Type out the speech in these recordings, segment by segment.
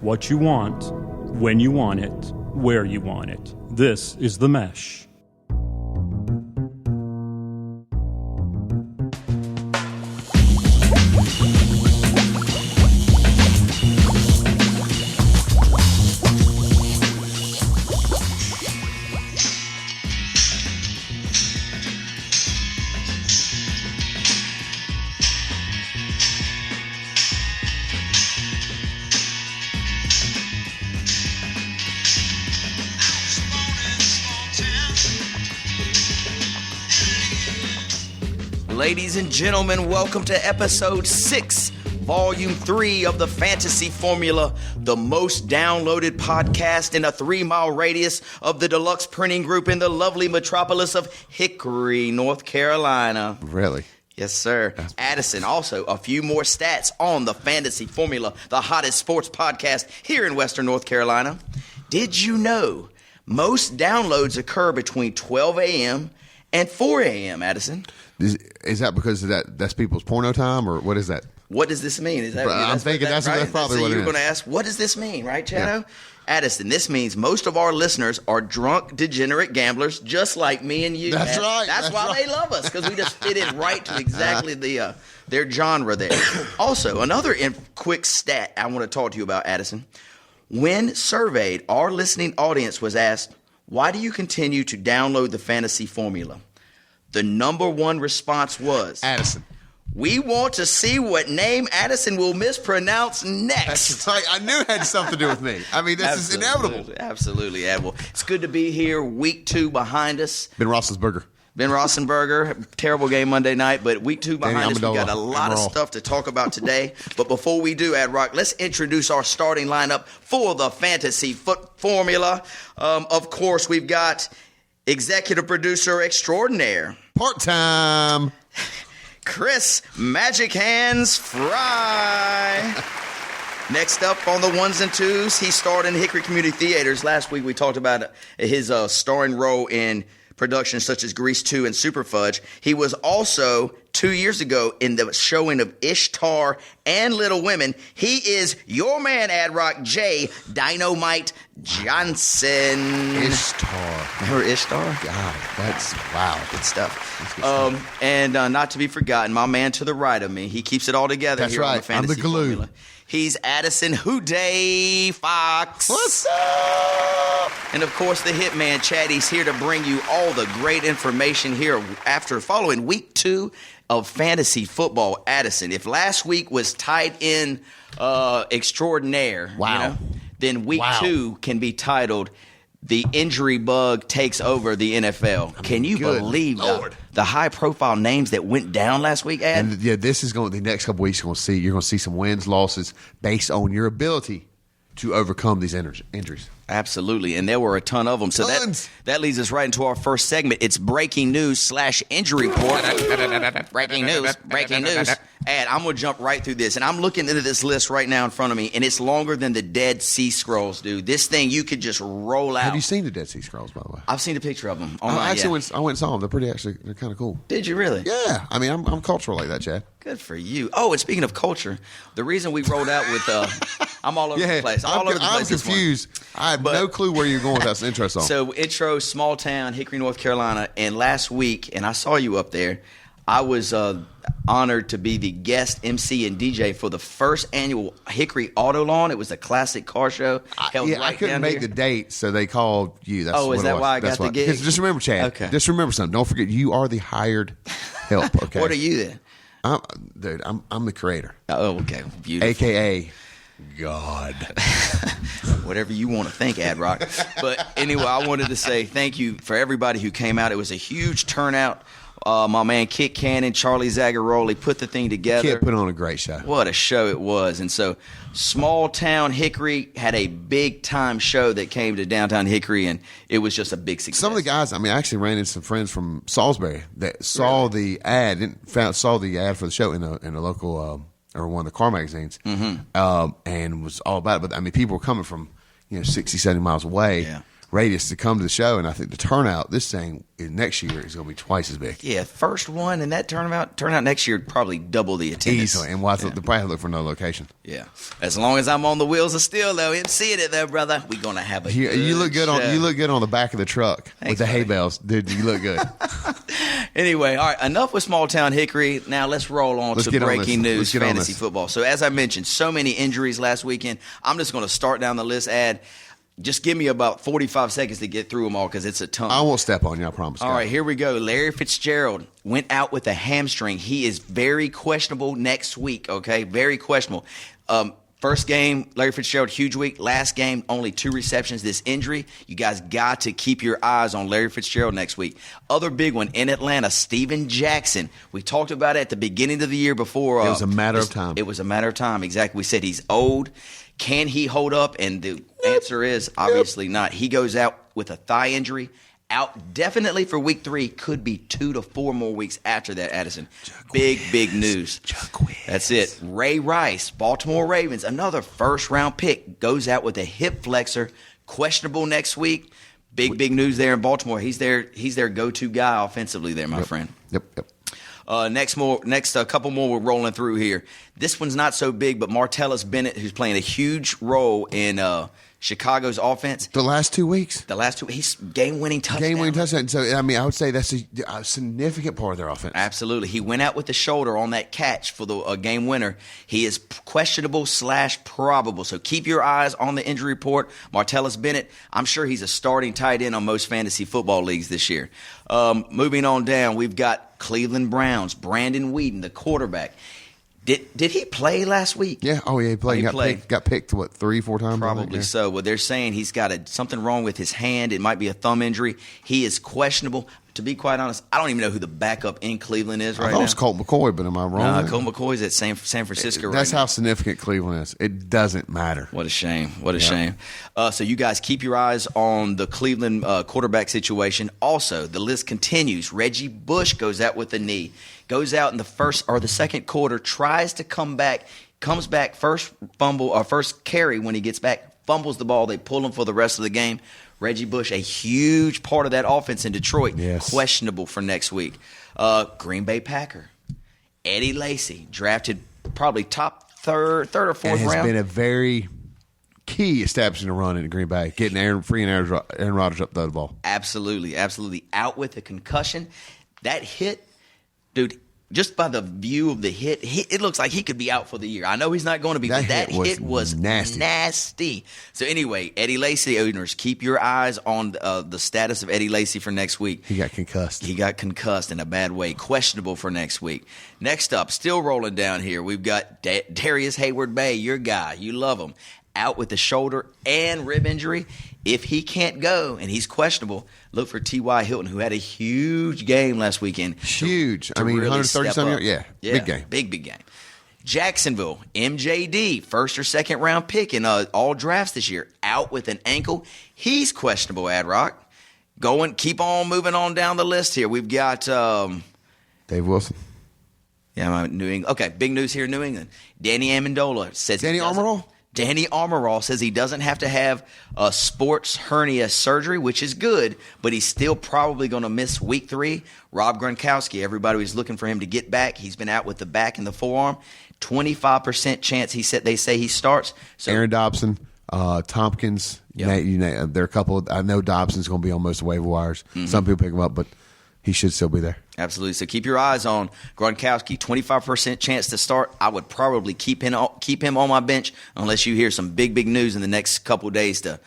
What you want, when you want it, where you want it. This is The Mesh. Ladies and gentlemen, welcome to episode 6, volume 3 of the Fantasy Formula, the most downloaded podcast in a 3-mile radius of the Deluxe Printing Group in the lovely metropolis of Hickory, North Carolina. Really? Yes, sir. Addison, also a few more stats on the Fantasy Formula, the hottest sports podcast here in Western North Carolina. Did you know most downloads occur between 12 a.m. and 4 a.m., Addison? Is that because that's people's porno time, or what is that? What does this mean? Is that? I'm thinking that's probably what it is. You're going to ask, what does this mean, right, Chado? Yeah. Addison, this means most of our listeners are drunk, degenerate gamblers, just like me and you. That's right. That's why they love us, because we just fit in right to exactly their genre there. Also, another quick stat I want to talk to you about, Addison. When surveyed, our listening audience was asked, why do you continue to download the Fantasy Formula? The number one response was Addison. We want to see what name Addison will mispronounce next. That's right. I knew it had something to do with me. I mean, this is inevitable. Absolutely, Admiral. It's good to be here. Week 2 behind us. Ben Roethlisberger. Terrible game Monday night, but week 2 behind us. We got a lot of stuff to talk about today. But before we do, Ad Rock, let's introduce our starting lineup for the Fantasy Formula. Of course, we've got executive producer extraordinaire, part-time, Chris Magic Hands Fry. Next up on the ones and twos, he starred in Hickory Community Theaters. Last week we talked about his starring role in productions such as Grease 2 and Super Fudge. He was also 2 years ago in the showing of Ishtar and Little Women. He is your man, Ad Rock, J. Dynamite Johnson. Ishtar. Remember Ishtar? God, that's wow. Good stuff. And not to be forgotten, my man to the right of me. He keeps it all together that's here right. on the Fantasy I'm the glue. Formula. He's Addison Houday Fox. What's up? And, of course, the hitman, Chad. He's here to bring you all the great information here after following week 2 of fantasy football. Addison, if last week was tight end extraordinaire, wow. Then week 2 can be titled The Injury Bug Takes Over the NFL. Can you believe the high-profile names that went down last week, Ad? And this is going. The next couple weeks, you're going to see some wins, losses based on your ability to overcome these injuries. Absolutely, and there were a ton of them. So that leads us right into our first segment. It's breaking news / injury report. Breaking news. And I'm going to jump right through this. And I'm looking into this list right now in front of me, and it's longer than the Dead Sea Scrolls, dude. This thing you could just roll out. Have you seen the Dead Sea Scrolls, by the way? I've seen a picture of them. I went and saw them. They're kind of cool. Did you really? Yeah. I mean, I'm cultural like that, Chad. Good for you. Oh, and speaking of culture, the reason we rolled out with I'm all over the place. I'm confused. I have no clue where you're going with that intro song. So, intro, small town, Hickory, North Carolina. And last week, and I saw you up there, I was honored to be the guest MC and DJ for the first annual Hickory Auto Lawn. It was a classic car show. I couldn't make the date, so they called you. That's is that why I got the gig? Just remember, Chad. Okay. Just remember something. Don't forget, you are the hired help. Okay. What are you then? I'm the creator. Oh, okay. Beautiful. AKA God. Whatever you want to think, Ad Rock. But anyway, I wanted to say thank you for everybody who came out. It was a huge turnout. My man Kit Cannon, Charlie Zagaroli put the thing together. Kit put on a great show. What a show it was. And so small town Hickory had a big time show that came to downtown Hickory, and it was just a big success. Some of the guys, I actually ran into some friends from Salisbury that saw the ad for the show in a local or one of the car magazines, and was all about it. But people were coming from 60, 70 miles away. Yeah. radius to come to the show, and I think the turnout this thing next year is going to be twice as big. Yeah, first one, and that turnout next year probably double the attendance. Easily, and we'll have to probably look for another location. Yeah, as long as I'm on the wheels of steel, though, MCing it, though, brother, we're gonna have a. You look good show. You look good on the back of the truck with the hay bales, dude. You look good. Anyway, all right, enough with small town Hickory. Now let's roll on to breaking news fantasy football. So as I mentioned, so many injuries last weekend. I'm just going to start down the list. Just give me about 45 seconds to get through them all because it's a ton. I won't step on you, I promise. All right, here we go. Larry Fitzgerald went out with a hamstring. He is very questionable next week, okay? Very questionable. First game, Larry Fitzgerald, huge week. Last game, only 2 receptions. This injury, you guys got to keep your eyes on Larry Fitzgerald next week. Other big one in Atlanta, Steven Jackson. We talked about it at the beginning of the year before. It was a matter of time. It was a matter of time, exactly. We said he's old. Can he hold up? And the answer is obviously not. He goes out with a thigh injury. Out definitely for week 3. Could be 2 to 4 more weeks after that, Addison. Big news. That's it. Ray Rice, Baltimore Ravens, another first-round pick, goes out with a hip flexor. Questionable next week. Big news there in Baltimore. He's their go-to guy offensively there, my friend. Yep. Next, couple more we're rolling through here. This one's not so big, but Martellus Bennett, who's playing a huge role in Chicago's offense. The last 2 weeks. He's game-winning touchdown. So, I mean, I would say that's a significant part of their offense. Absolutely. He went out with the shoulder on that catch for the game winner. He is questionable / probable. So keep your eyes on the injury report. Martellus Bennett, I'm sure he's a starting tight end on most fantasy football leagues this year. Moving on down, we've got Cleveland Browns, Brandon Whedon, the quarterback. Did he play last week? Yeah. Oh, yeah, he played. Got picked, 3-4 times? Probably so. Well, they're saying he's got something wrong with his hand. It might be a thumb injury. He is questionable. To be quite honest, I don't even know who the backup in Cleveland is right now. I thought it was Colt McCoy, but am I wrong? No, Colt McCoy's at San Francisco right now. That's how significant Cleveland is. It doesn't matter. What a shame. Shame. So you guys keep your eyes on the Cleveland quarterback situation. Also, the list continues. Reggie Bush goes out with a knee. Goes out in the first or the second quarter, tries to come back, comes back first fumble or first carry when he gets back, fumbles the ball. They pull him for the rest of the game. Reggie Bush, a huge part of that offense in Detroit, questionable for next week. Green Bay Packer, Eddie Lacy, drafted probably top third or fourth round. Has been a very key establishing a run in Green Bay, getting Aaron Rodgers up the ball. Absolutely. Out with a concussion. That hit, dude, just by the view of the hit, it looks like he could be out for the year. I know he's not going to be, but that hit was nasty. So anyway, Eddie Lacy owners, keep your eyes on the status of Eddie Lacy for next week. He got concussed in a bad way. Questionable for next week. Next up, still rolling down here, we've got Darius Hayward-Bay, your guy. You love him. Out with the shoulder and rib injury. If he can't go and he's questionable, look for T.Y. Hilton, who had a huge game last weekend. Huge. I mean, really 130-something yards. Yeah, big game. Big game. Jacksonville, MJD, first or second round pick in all drafts this year, out with an ankle. He's questionable, Ad Rock. Keep on moving on down the list here. We've got Dave Wilson. Yeah, New England. Okay, big news here in New England. Danny Amendola says Danny Armorall says he doesn't have to have a sports hernia surgery, which is good, but he's still probably going to miss week 3. Rob Gronkowski, everybody was looking for him to get back. He's been out with the back and the forearm. 25% chance they say he starts. So, Aaron Dobson, Tompkins, there are a couple. I know Dobson's going to be on most waiver wires. Mm-hmm. Some people pick him up, but he should still be there. Absolutely. So keep your eyes on Gronkowski. 25% chance to start. I would probably keep him on my bench unless you hear some big news in the next couple of days to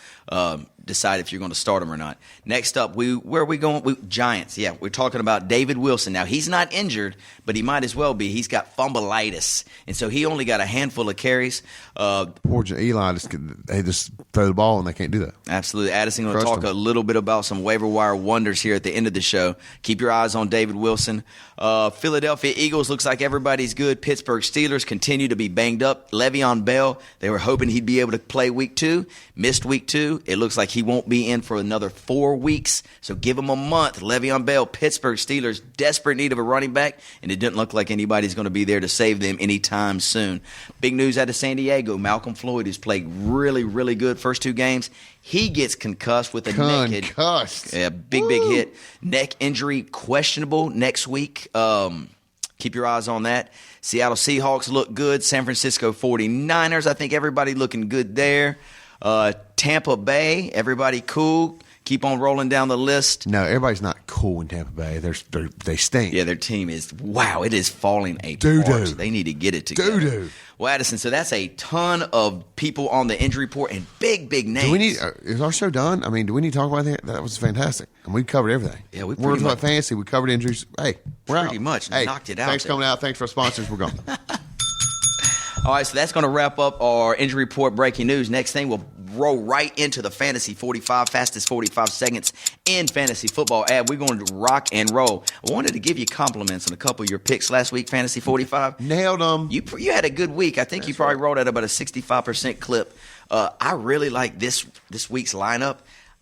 decide if you're going to start him or not. Next up, where are we going? Giants. Yeah, we're talking about David Wilson. Now, he's not injured, but he might as well be. He's got fumbleitis, and so he only got a handful of carries. Poor Eli, they just throw the ball, and they can't do that. Absolutely. Addison going to talk a little bit about some waiver wire wonders here at the end of the show. Keep your eyes on David Wilson. Philadelphia Eagles, looks like everybody's good. Pittsburgh Steelers continue to be banged up. Le'Veon Bell, they were hoping he'd be able to play week 2. Missed week 2. It looks like He won't be in for another 4 weeks, so give him a month. Le'Veon Bell, Pittsburgh Steelers, desperate need of a running back, and it didn't look like anybody's going to be there to save them anytime soon. Big news out of San Diego. Malcolm Floyd, who's played really, really good first 2 games, he gets concussed with a big hit. Neck injury, questionable next week. Keep your eyes on that. Seattle Seahawks look good. San Francisco 49ers, I think everybody looking good there. Tampa Bay, everybody cool. Keep on rolling down the list. No, everybody's not cool in Tampa Bay. They stink. Yeah, their team is, it is falling apart. Doo-doo. They need to get it together. Doo-doo. Well, Addison, so that's a ton of people on the injury report and big names. Do we need? Is our show done? I mean, do we need to talk about that? That was fantastic, and we covered everything. Yeah, we're talking about fantasy. We covered injuries. Hey, we're pretty much knocked it out. Thanks for coming out. Thanks for our sponsors. We're gone. All right, so that's going to wrap up our injury report breaking news. Next thing, we'll roll right into the Fantasy 45, fastest 45 seconds in fantasy football. We're going to rock and roll. I wanted to give you compliments on a couple of your picks last week, Fantasy 45. Nailed them. You had a good week. I think you probably rolled at about a 65% clip. I really like this week's lineup.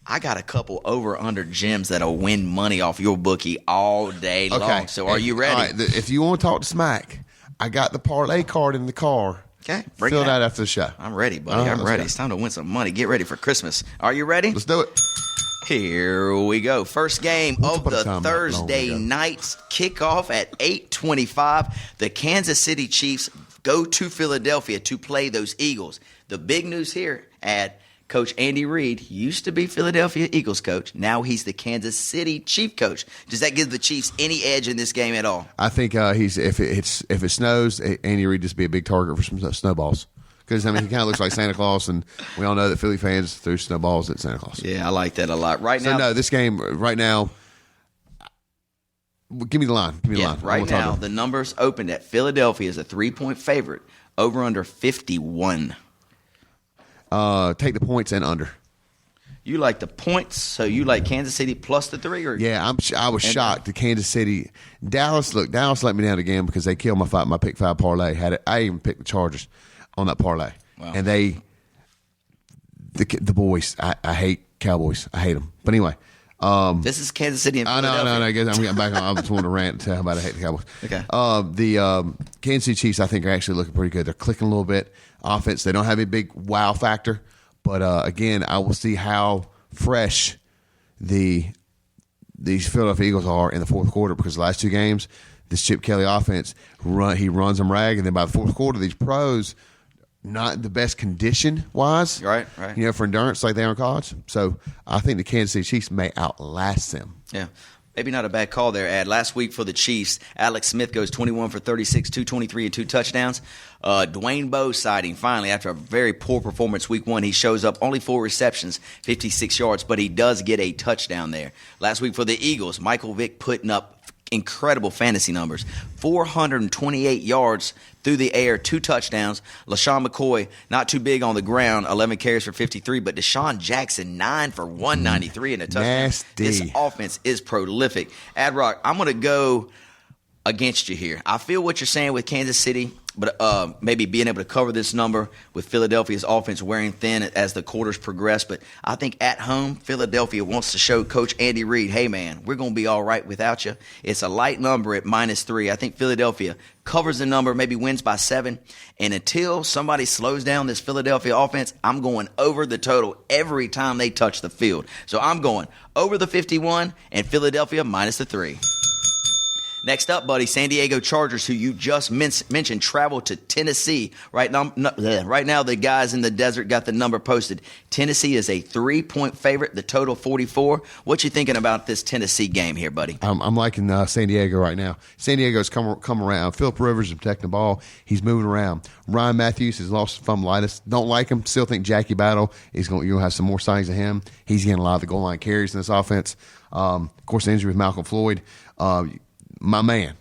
I got a couple over-under gems that'll win money off your bookie all day long. So are you ready? All right, if you want to talk to smack, I got the parlay card in the car. Okay, fill it out after the show. I'm ready, buddy. I'm ready. It's time to win some money. Get ready for Christmas. Are you ready? Let's do it. Here we go. First game of the Thursday night kickoff at 8:25. The Kansas City Chiefs go to Philadelphia to play those Eagles. The big news here at Coach Andy Reid used to be Philadelphia Eagles coach. Now he's the Kansas City Chief coach. Does that give the Chiefs any edge in this game at all? I think if it snows, Andy Reid just be a big target for some snowballs. Because, I mean, he kind of looks like Santa Claus, and we all know that Philly fans threw snowballs at Santa Claus. Yeah, I like that a lot. This game, right now, give me the line. Give me the line. Right now, the numbers opened at Philadelphia as a 3-point favorite, over under 51. Take the points and under. You like the points, so you like Kansas City plus the 3? Or yeah, I was shocked. The Kansas City, Dallas let me down again because they killed my pick 5 parlay. I even picked the Chargers on that parlay, and the boys. I hate Cowboys. I hate them. But anyway, this is Kansas City and Philadelphia. No. I guess I'm getting back on. I just wanted to rant and tell how about I hate the Cowboys. Okay. The Kansas City Chiefs, I think, are actually looking pretty good. They're clicking a little bit. Offense, they don't have a big wow factor, but again, I will see how fresh these Philadelphia Eagles are in the fourth quarter because the last 2 games, this Chip Kelly offense, he runs them rag, and then by the fourth quarter, these pros not the best condition wise, right? For endurance like they are in college. So I think the Kansas City Chiefs may outlast them. Yeah. Maybe not a bad call there, Ad. Last week for the Chiefs, Alex Smith goes 21 for 36, 223, and 2 touchdowns. Dwayne Bowe sighting, finally, after a very poor performance week 1, he shows up only 4 receptions, 56 yards, but he does get a touchdown there. Last week for the Eagles, Michael Vick putting up incredible fantasy numbers. 428 yards through the air, 2 touchdowns. LaShawn McCoy, not too big on the ground, 11 carries for 53, but Deshaun Jackson, 9 for 193 and a touchdown. Nasty. This offense is prolific. Ad-Rock, I'm going to go against you here. I feel what you're saying with Kansas City, but maybe being able to cover this number with Philadelphia's offense wearing thin as the quarters progress. But I think at home, Philadelphia wants to show Coach Andy Reid, hey, man, we're going to be all right without you. It's a light number at -3. I think Philadelphia covers the number, maybe wins by 7. And until somebody slows down this Philadelphia offense, I'm going over the total every time they touch the field. So I'm going over the 51 and Philadelphia -3. Next up, buddy, San Diego Chargers, who you just mentioned, travel to Tennessee. Right now, the guys in the desert got the number posted. Tennessee is a 3-point favorite, the total 44. What you thinking about this Tennessee game here, buddy? I'm liking San Diego right now. San Diego's come around. Phillip Rivers is protecting the ball. He's moving around. Ryan Matthews has lost fumbleitis. Don't like him. Still think Jackie Battle you're going to have some more signs of him. He's getting a lot of the goal line carries in this offense. Of course, the injury with Malcolm Floyd. My man,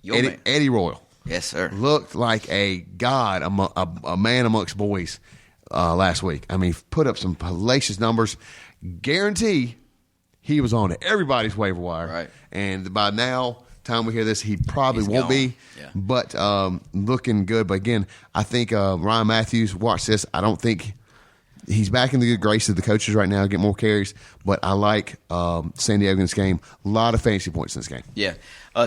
Eddie Royal. Yes, sir. Looked like a god, a man amongst boys last week. I mean, put up some hellacious numbers. Guarantee he was on everybody's waiver wire. Right. And by now, time we hear this, he probably won't be. Yeah. But looking good. But again, I think Ryan Matthews, watch this. I don't think he's back in the good grace of the coaches right now, get more carries. But I like San Diego in this game. A lot of fantasy points in this game. Yeah.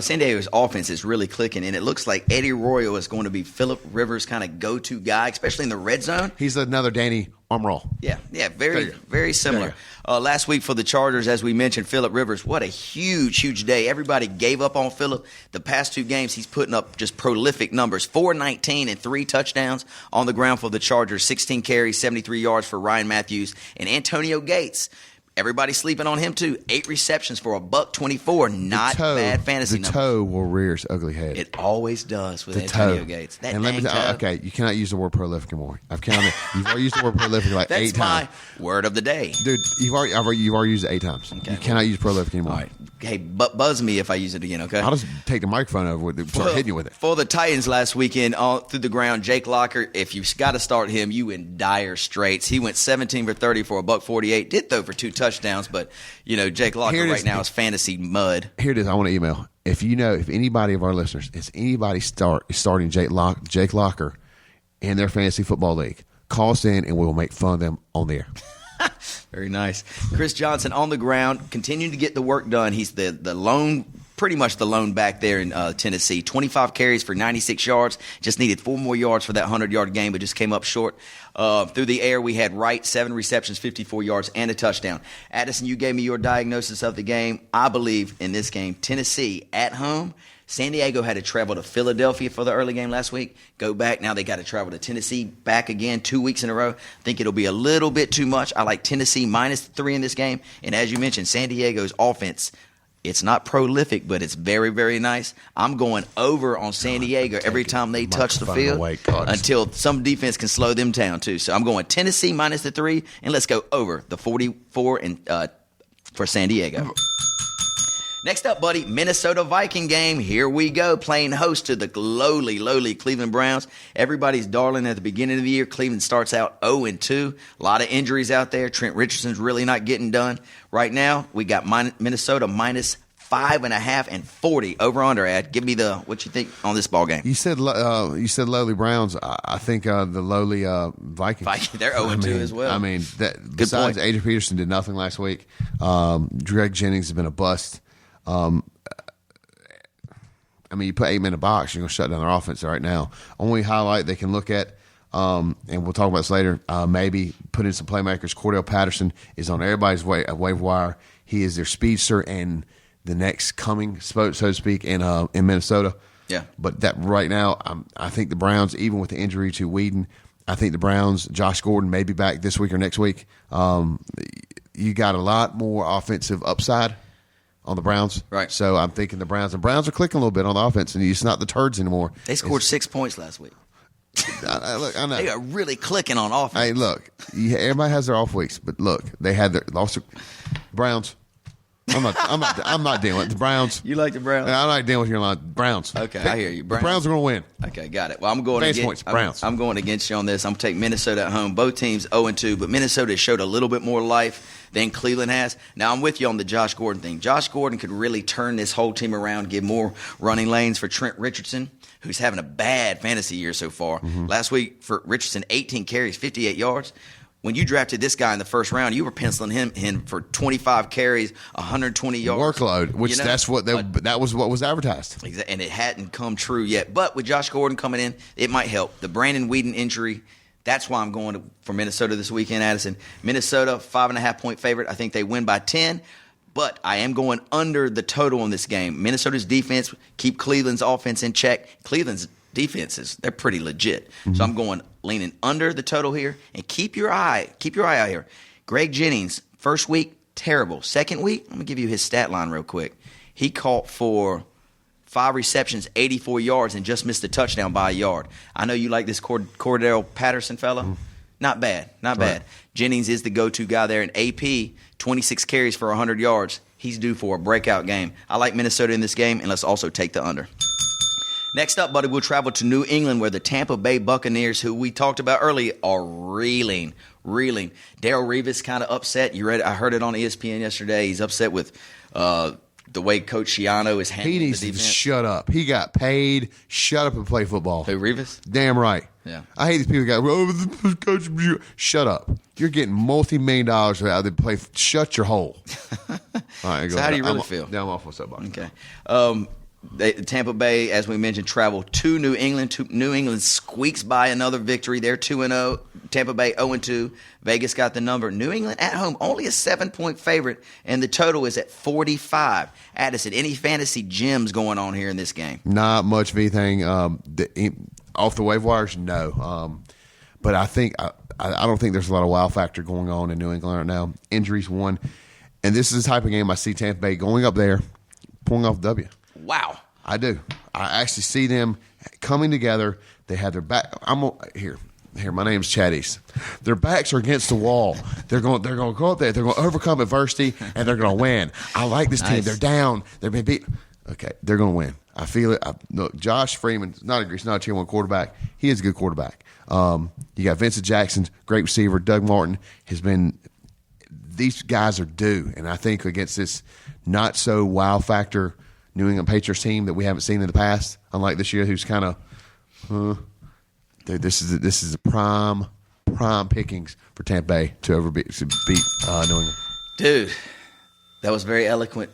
San Diego's offense is really clicking, and it looks like Eddie Royal is going to be Phillip Rivers' kind of go-to guy, especially in the red zone. He's another Danny Armroll. Yeah, very similar. Last week for the Chargers, as we mentioned, Phillip Rivers, what a huge day. Everybody gave up on Phillip. The past 2 games, he's putting up just prolific numbers, 419 and 3 touchdowns on the ground for the Chargers, 16 carries, 73 yards for Ryan Matthews, and Antonio Gates. Everybody sleeping on him, too. 8 receptions for $124. Not bad fantasy numbers. The toe will rear its ugly head. It always does with Antonio Gates. That dang toe. Okay, you cannot use the word prolific anymore. I've counted. You've already used the word prolific like 8 times. That's my word of the day. Dude, you've already used it 8 times. Okay, you cannot use prolific anymore. All right. Hey, buzz me if I use it again, okay? I'll just take the microphone over with it and start hitting you with it. For the Titans last weekend, all through the ground, Jake Locker, if you've got to start him, you in dire straits. He went 17 for 30 for $148. Did throw for 2 touchdowns, but, Jake Locker right now is fantasy mud. Here it is. I want to email. If anybody of our listeners, is anybody starting Jake Locker in their fantasy football league, call us in and we will make fun of them on the air. Very nice. Chris Johnson on the ground, continuing to get the work done. He's pretty much the lone back there in Tennessee. 25 carries for 96 yards. Just needed 4 more yards for that 100-yard game, but just came up short. Through the air, we had Wright, 7 receptions, 54 yards, and a touchdown. Addison, you gave me your diagnosis of the game. I believe in this game, Tennessee at home. San Diego had to travel to Philadelphia for the early game last week. Go back. Now they got to travel to Tennessee back again 2 weeks in a row. I think it'll be a little bit too much. I like Tennessee -3 in this game. And as you mentioned, San Diego's offense, it's not prolific, but it's very, very nice. I'm going over on San Diego every time they touch the field until some defense can slow them down too. So I'm going Tennessee -3, and let's go over the 44 for San Diego. Next up, buddy, Minnesota Viking game. Here we go, playing host to the lowly Cleveland Browns. Everybody's darling at the beginning of the year. Cleveland starts out 0-2. A lot of injuries out there. Trent Richardson's really not getting done. Right now, we got Minnesota -5.5 and 40 over under ad. Give me what you think on this ball game. You said lowly Browns. I think the lowly Vikings. They're 0-2 as well. I mean, besides Adrian Peterson did nothing last week. Greg Jennings has been a bust. You put 8 men in a box, you're going to shut down their offense right now. Only highlight they can look at, and we'll talk about this later, maybe put in some playmakers. Cordell Patterson is on everybody's waiver wire. He is their speedster and the next coming, so to speak, in Minnesota. Yeah. But that right now, I think the Browns, even with the injury to Whedon, I think the Browns, Josh Gordon may be back this week or next week. You got a lot more offensive upside on the Browns. Right. So I'm thinking the Browns are clicking a little bit on the offense, and it's not the turds anymore. They scored 6 points last week. Look, I know. They are really clicking on offense. Hey, look, everybody has their off weeks, but look, they had their lost. Browns. I'm not dealing with the Browns. You like the Browns? I'm not dealing with your line. Browns. Okay, I hear you. The Browns are going to win. Okay, got it. Well, I'm going Fantasy against points, Browns. I'm going against you on this. I'm going to take Minnesota at home. Both teams 0-2, but Minnesota showed a little bit more life than Cleveland has. Now, I'm with you on the Josh Gordon thing. Josh Gordon could really turn this whole team around, give more running lanes for Trent Richardson, who's having a bad fantasy year so far. Mm-hmm. Last week for Richardson, 18 carries, 58 yards. When you drafted this guy in the first round, you were penciling him in for 25 carries, 120 yards. Workload, which that was what was advertised. And it hadn't come true yet. But with Josh Gordon coming in, it might help. The Brandon Whedon injury, that's why I'm going for Minnesota this weekend, Addison. Minnesota, 5.5-point favorite. I think they win by 10. But I am going under the total in this game. Minnesota's defense keep Cleveland's offense in check. Cleveland's defenses, they're pretty legit. Mm-hmm. So I'm going leaning under the total here, and keep your eye out here. Greg Jennings, first week, terrible. Second week, I'm going to give you his stat line real quick. He caught for 5 receptions, 84 yards, and just missed a touchdown by a yard. I know you like this Cordell Patterson fella. Mm-hmm. Not bad. Jennings is the go-to guy there. And AP, 26 carries for 100 yards. He's due for a breakout game. I like Minnesota in this game, and let's also take the under. Next up, buddy, we'll travel to New England where the Tampa Bay Buccaneers, who we talked about earlier, are reeling. Darrelle Revis kind of upset. You read? I heard it on ESPN yesterday. He's upset with the way Coach Schiano is handling He needs the to defense. just shut up. He got paid. Shut up and play football. Who, Rivas? Damn right. Yeah. I hate these people that go, Coach, shut up. You're getting multi-million dollars out of the play. Shut your hole. All right, So how do you really feel? Now I'm off my soapbox. Okay. Tampa Bay, as we mentioned, traveled to New England. New England squeaks by another victory. They're 2-0. Tampa Bay 0-2. Vegas got the number. New England at home, only a 7-point favorite, and the total is at 45. Addison, any fantasy gems going on here in this game? Not much of anything. Off the waiver wires, no. But I think I don't think there's a lot of wow factor going on in New England right now. Injuries, one. And this is the type of game I see Tampa Bay going up there, pulling off W. Wow. I do. I actually see them coming together. They have their back. Here. My name's Chad East. Their backs are against the wall. They're going to go up there. They're going to overcome adversity, and they're going to win. I like this team. They're down. They've been beat. Okay, they're going to win. I feel it. Look, Josh Freeman's not a tier 1 quarterback. He is a good quarterback. You got Vincent Jackson, great receiver. Doug Martin has been. These guys are due, and I think against this not so wow factor New England Patriots team that we haven't seen in the past, unlike this year, who's kind of, this is a prime pickings for Tampa Bay to beat New England. Dude, that was very eloquent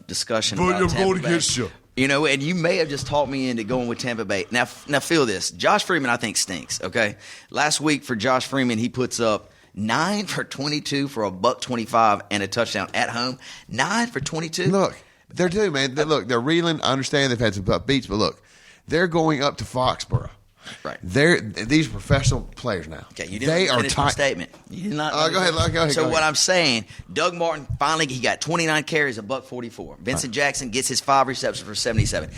discussion about Tampa Bay. You. You know, and you may have just talked me into going with Tampa Bay. Now feel this. Josh Freeman, I think, stinks, okay? Last week for Josh Freeman, he puts up 9 for 22 for $125 and a touchdown at home. 9 for 22? Look, they're due, man. They're reeling. I understand they've had some beats, but look, they're going up to Foxborough. Right. These are professional players now. Okay, you didn't finish my statement. You did not. Go ahead. So what I'm saying, Doug Martin finally he got 29 carries, $144. Vincent Jackson gets his 5 receptions for 77.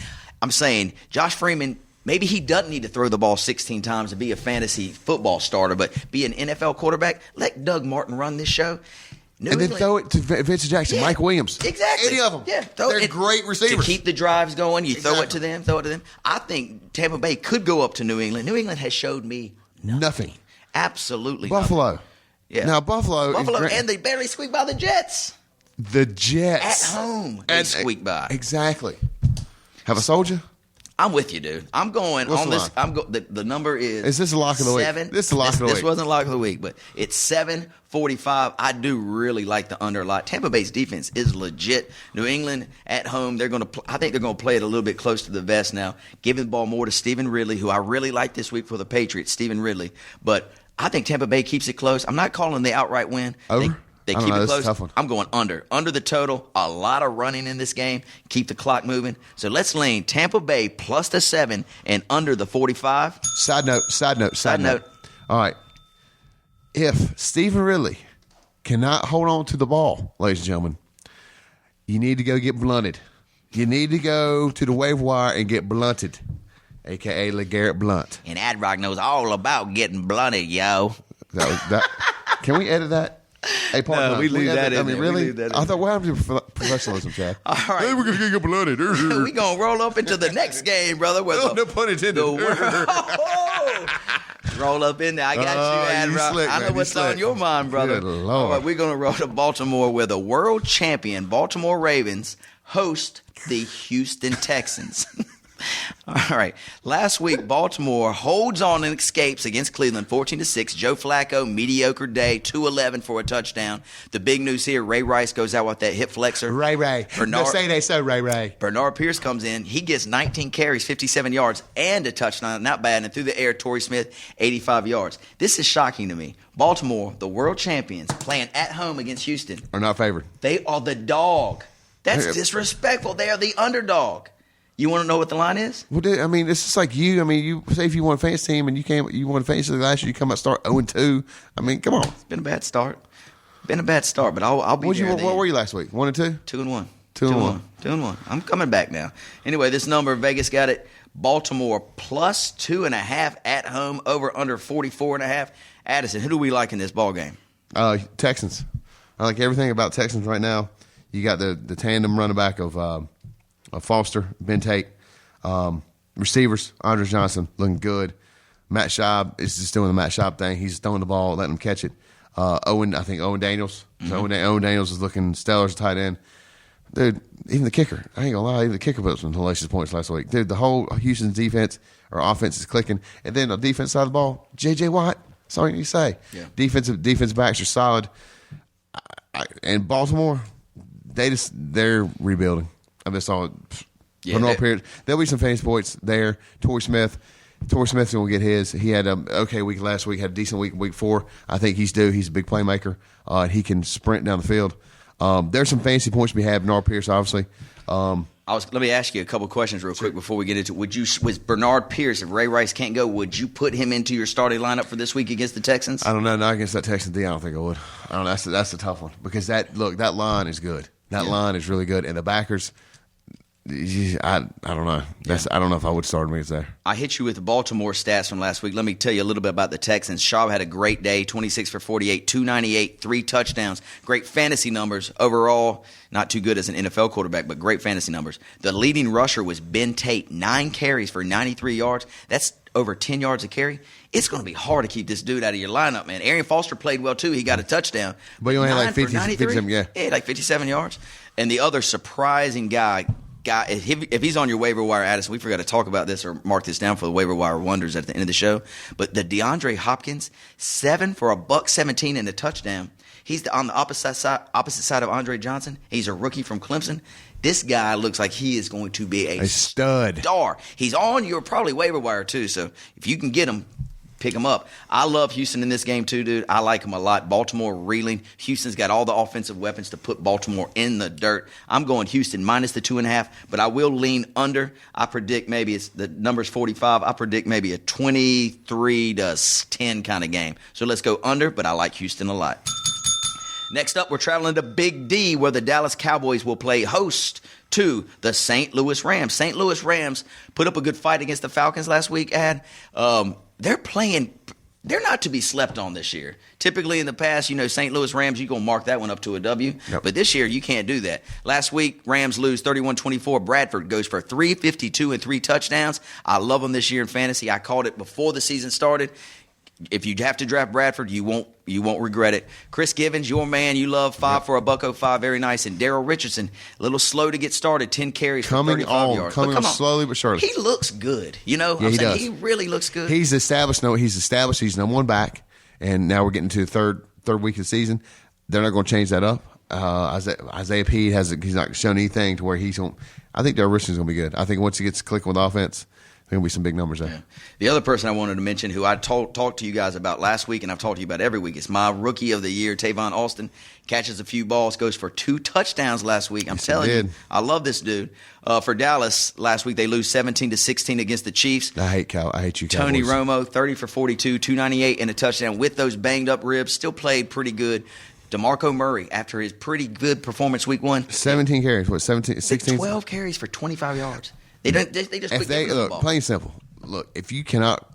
I'm saying Josh Freeman. Maybe he doesn't need to throw the ball 16 times to be a fantasy football starter, but be an NFL quarterback. Let Doug Martin run this show. Then throw it to Vincent Jackson, Mike Williams. Exactly. Any of them. Yeah. They're great receivers. To keep the drives going, you throw it to them. I think Tampa Bay could go up to New England. New England has showed me nothing. Absolutely Buffalo. Nothing. Yeah. Now, Buffalo. And they barely squeaked by the Jets. The Jets. At home, they squeaked by. Exactly. Have I sold you? I'm with you, dude. I'm going What's on the this. The number is. Is this a lock of the week? This is a lock of the week. This wasn't a lock of the week, but it's 7:45. I do really like the under a lot. Tampa Bay's defense is legit. New England at home, they're going to. I think they're going to play it a little bit close to the vest now. Giving the ball more to Stephen Ridley, who I really like this week for the Patriots. Stephen Ridley, but I think Tampa Bay keeps it close. I'm not calling the outright win. Over. They keep it close. I'm going under. Under the total. A lot of running in this game. Keep the clock moving. So let's lean Tampa Bay plus the 7 and under the 45. Side note. All right. If Stephen Ridley cannot hold on to the ball, ladies and gentlemen, you need to go get blunted. You need to go to the waiver wire and get blunted, a.k.a. LeGarrette Blunt. And Ad-Rock knows all about getting blunted, yo. Can we edit that? Hey, no, we leave that in. Really? I thought, what happened to professionalism, Chad? All right. Hey, we're going to get blunted. We're going to roll up into the next game, brother. No pun intended. Roll up in there. I got you, Ad-Rock. I know what's on your mind, brother. Good Lord. All right, we're going to roll to Baltimore where the world champion Baltimore Ravens host the Houston Texans. All right. Last week, Baltimore holds on and escapes against Cleveland 14-6. Joe Flacco, mediocre day, 211 for a touchdown. The big news here, Ray Rice goes out with that hip flexor. Ray. Ray. Bernard Pierce comes in. He gets 19 carries, 57 yards, and a touchdown. Not bad. And through the air, Torrey Smith, 85 yards. This is shocking to me. Baltimore, the world champions, playing at home against Houston. Are not favored. They are the dog. That's disrespectful. They are the underdog. You want to know what the line is? Well, it's just like you. You say if you want a fantasy team and you want a fantasy last year, you come out start 0-2. Come on. It's been a bad start. But I'll be there. What were you last week? 1-2? 2-1. 2-1. 2-1. I'm coming back now. Anyway, this number, Vegas got it. Baltimore plus 2.5 at home, over under 44.5. Addison, who do we like in this ball game? Texans. I like everything about Texans right now. You got the tandem running back of Foster, Ben Tate. Receivers, Andre Johnson, looking good. Matt Schaub is just doing the Matt Schaub thing. He's throwing the ball, letting them catch it. Owen Daniels. Mm-hmm. So Owen Daniels is looking stellar as a tight end. Dude, even the kicker. I ain't gonna lie, even the kicker put up some hellacious points last week. Dude, the whole Houston's defense or offense is clicking. And then on the defense side of the ball, J.J. Watt. That's all you say. Yeah. Defensive backs are solid. And Baltimore, they're rebuilding. I just saw it. There'll be some fantasy points there. Torrey Smith's going to get his. He had an okay week last week, had a decent week in week 4. I think he's due. He's a big playmaker. He can sprint down the field. There's some fantasy points to be had. Bernard Pierce, obviously. Let me ask you a couple questions real quick before we get into it. With Bernard Pierce, if Ray Rice can't go, would you put him into your starting lineup for this week against the Texans? I don't know. Not against that Texans D, I don't think I would. I don't know. That's a tough one because that line is good. That line is really good, and the backers. I don't know. I don't know if I would start him against there. I hit you with the Baltimore stats from last week. Let me tell you a little bit about the Texans. Schaub had a great day, 26 for 48, 298, 3 touchdowns. Great fantasy numbers. Overall, not too good as an NFL quarterback, but great fantasy numbers. The leading rusher was Ben Tate, 9 carries for 93 yards. That's over 10 yards a carry. It's going to be hard to keep this dude out of your lineup, man. Arian Foster played well, too. He got a touchdown. But you only had like 57, yeah, like 57 yards. And the other surprising guy, if he's on your waiver wire, Addison, we forgot to talk about this or mark this down for the waiver wire wonders at the end of the show. But the DeAndre Hopkins, 7 for $117 and a touchdown. He's on the opposite side of Andre Johnson. He's a rookie from Clemson. This guy looks like he is going to be a stud. Star. He's on your probably waiver wire too. So if you can get him, pick him up. I love Houston in this game too, dude. I like him a lot. Baltimore reeling. Houston's got all the offensive weapons to put Baltimore in the dirt. I'm going Houston minus the 2.5, but I will lean under. I predict maybe it's the number's 45. I predict maybe a 23-10 kind of game. So let's go under, but I like Houston a lot. Next up, we're traveling to Big D, where the Dallas Cowboys will play host to the St. Louis Rams. St. Louis Rams put up a good fight against the Falcons last week, Ad. They're not to be slept on this year. Typically in the past, St. Louis Rams, you're going to mark that one up to a W. Yep. But this year, you can't do that. Last week, Rams lose 31-24. Bradford goes for 352 and 3 touchdowns. I love them this year in fantasy. I called it before the season started. If you have to draft Bradford, you won't regret it. Chris Givens, your man, you love 5 for $105, very nice. And Darrell Richardson, a little slow to get started, 10 carries for 35 yards. Coming on slowly but surely. He looks good. Yeah, he does. He really looks good. He's established. He's number one back, and now we're getting to the third week of the season. They're not going to change that up. Isaiah Pede he's not shown anything to where he's going. I think Darrell Richardson's going to be good. I think once he gets clicking with offense, there's going to be some big numbers there. Yeah. The other person I wanted to mention who I talked to you guys about last week and I've talked to you about every week is my rookie of the year, Tavon Austin. Catches a few balls, goes for 2 touchdowns last week. I'm telling you, I love this dude. For Dallas, last week they lose 17-16 against the Chiefs. I hate you, Cowboys. Tony Romo, 30 for 42, 298 and a touchdown with those banged up ribs. Still played pretty good. DeMarco Murray, after his pretty good performance week 1. 17 carries. What, 17, 16? 12 carries for 25 yards. They just quit giving the ball. Plain and simple. Look, if you cannot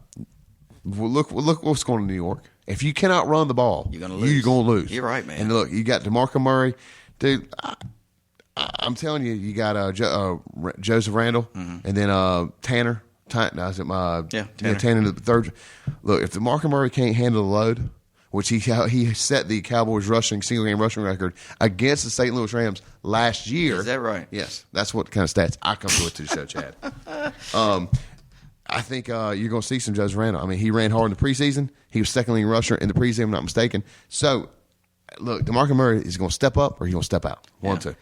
look what's going on in New York. If you cannot run the ball, you're going to lose. You're right, man. And look, you got DeMarco Murray, dude. I'm telling you, you got Joseph Randall, and then Tanner. Tanner the third. Look, if DeMarco Murray can't handle the load, which he set the Cowboys single game rushing record against the St. Louis Rams last year. Is that right? Yes, that's what kind of stats I come to the show, Chad. I think you're going to see some Joseph Randall. I mean, he ran hard in the preseason. He was second leading rusher in the preseason, if I'm not mistaken. So, look, DeMarco Murray is going to step up or he's going to step out. One or two.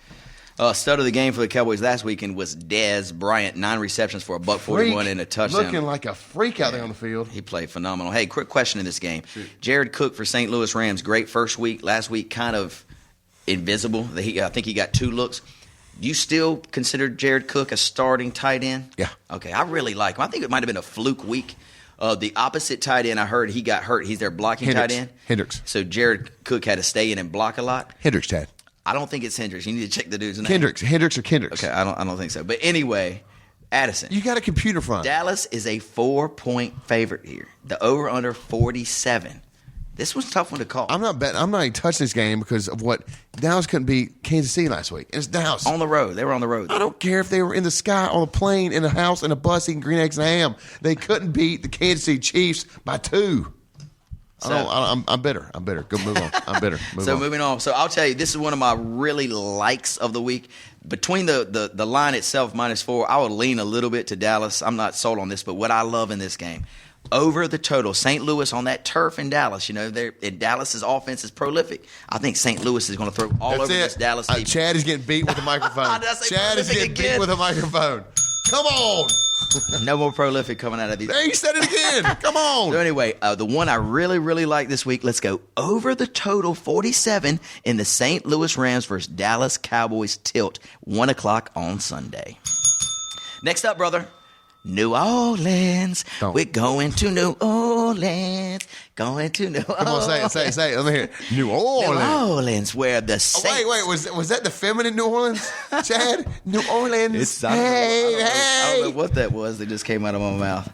Stud of the game for the Cowboys last weekend was Dez Bryant, 9 receptions for $141 and a touchdown. Looking like a freak out there on the field. He played phenomenal. Hey, quick question in this game. Shoot. Jared Cook for St. Louis Rams, great first week. Last week, kind of invisible. I think he got 2 looks. Do you still consider Jared Cook a starting tight end? Yeah. Okay, I really like him. I think it might have been a fluke week. The opposite tight end, I heard he got hurt. He's their blocking tight end. Hendricks. So Jared Cook had to stay in and block a lot. Hendricks, Chad. I don't think it's Hendricks. You need to check the dude's name. Hendricks or Kendricks. Okay, I don't think so. But anyway, Addison. You got a computer front. Dallas is a 4-point favorite here. The over-under 47. This was a tough one to call. I'm not betting. I'm not even touching this game because of what Dallas couldn't beat Kansas City last week. It's Dallas. On the road. They were on the road. I don't care if they were in the sky, on a plane, in a house, in a bus, eating green eggs and ham. They couldn't beat the Kansas City Chiefs by 2. I'm bitter. Go move on. I'm bitter. Moving on. So I'll tell you, this is one of my really likes of the week. Between the line itself, -4, I would lean a little bit to Dallas. I'm not sold on this, but what I love in this game, over the total, St. Louis on that turf in Dallas. Dallas's offense is prolific. I think St. Louis is going to throw all over this Dallas team. Chad is getting beat with a microphone. Chad is getting beat with a microphone. Come on. No more prolific coming out of these. There, you said it again. Come on. So anyway, the one I really, really like this week, let's go over the total 47 in the St. Louis Rams versus Dallas Cowboys tilt, 1 o'clock on Sunday. Next up, brother. New Orleans. We're going to New Orleans. Going to New Orleans. Come on, say it. Let me hear it. New Orleans. New Orleans, where the Saints. Wait. Was that the feminine New Orleans, Chad? New Orleans. I don't know what that was that just came out of my mouth.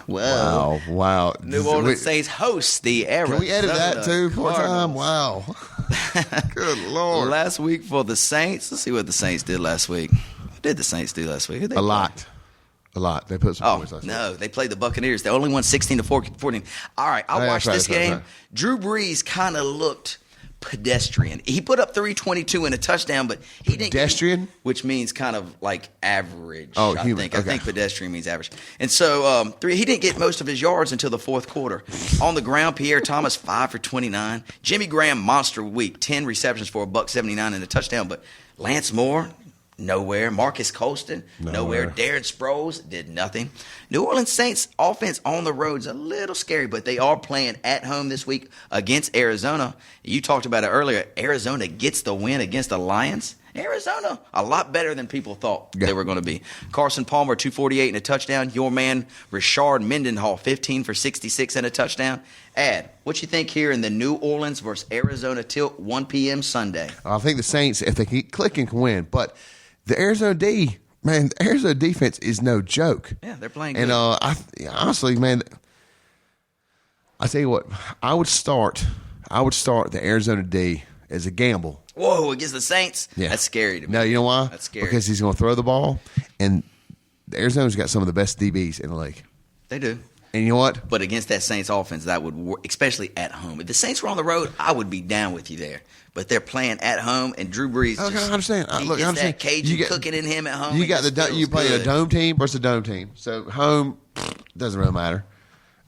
Well, Wow. New Orleans Saints host the Arizona. Can we edit that too for a time? Wow. Good Lord. Last week for the Saints. Let's see what the Saints did last week. What did the Saints do last week? A lot. They put some points last week. No, they played the Buccaneers. They only won 16-14. All right, I watched this game. Right. Drew Brees kind of looked pedestrian. He put up 322 and a touchdown, but he didn't. Pedestrian? Which means kind of like average. Oh, I human. think. Okay. I think pedestrian means average. And so he didn't get most of his yards until the fourth quarter. On the ground, Pierre Thomas 5 for 29. Jimmy Graham monster week, 10 receptions for $179 and a touchdown. But Lance Moore. Nowhere. Marcus Colston, nowhere. Darren Sproles did nothing. New Orleans Saints offense on the road is a little scary, but they are playing at home this week against Arizona. You talked about it earlier. Arizona gets the win against the Lions. Arizona, a lot better than people thought they were going to be. Carson Palmer, 248 and a touchdown. Your man, Rashard Mendenhall, 15 for 66 and a touchdown. What you think here in the New Orleans versus Arizona tilt, 1 p.m. Sunday? I think the Saints, if they keep clicking, can win. But the Arizona defense is no joke. Yeah, they're playing good. And honestly, man, I tell you what, I would start the Arizona D as a gamble. Whoa, against the Saints? Yeah. That's scary to me. No, you know why? That's scary. Because he's going to throw the ball, and Arizona's got some of the best DBs in the league. They do. And you know what? But against that Saints offense, that would work, especially at home. If the Saints were on the road, I would be down with you there. But they're playing at home, and Drew Brees. Okay, I understand. I understand. That Cajun cooking in him at home. You got you play a dome team versus a dome team. So home doesn't really matter.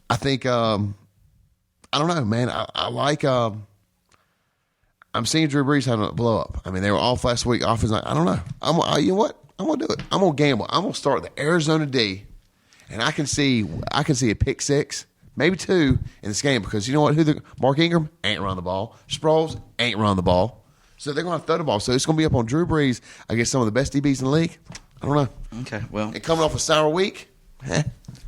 I think I don't know, man. I like. I'm seeing Drew Brees having a blow up. I mean, they were off last week. Offense, I don't know. You know what? I'm gonna do it. I'm gonna gamble. I'm gonna start the Arizona D, and I can see a pick six. Maybe 2 in this game because you know what? Mark Ingram ain't run the ball. Sproles ain't run the ball. So they're going to throw the ball. So it's going to be up on Drew Brees against some of the best DBs in the league. I don't know. Okay, well. And coming off a sour week,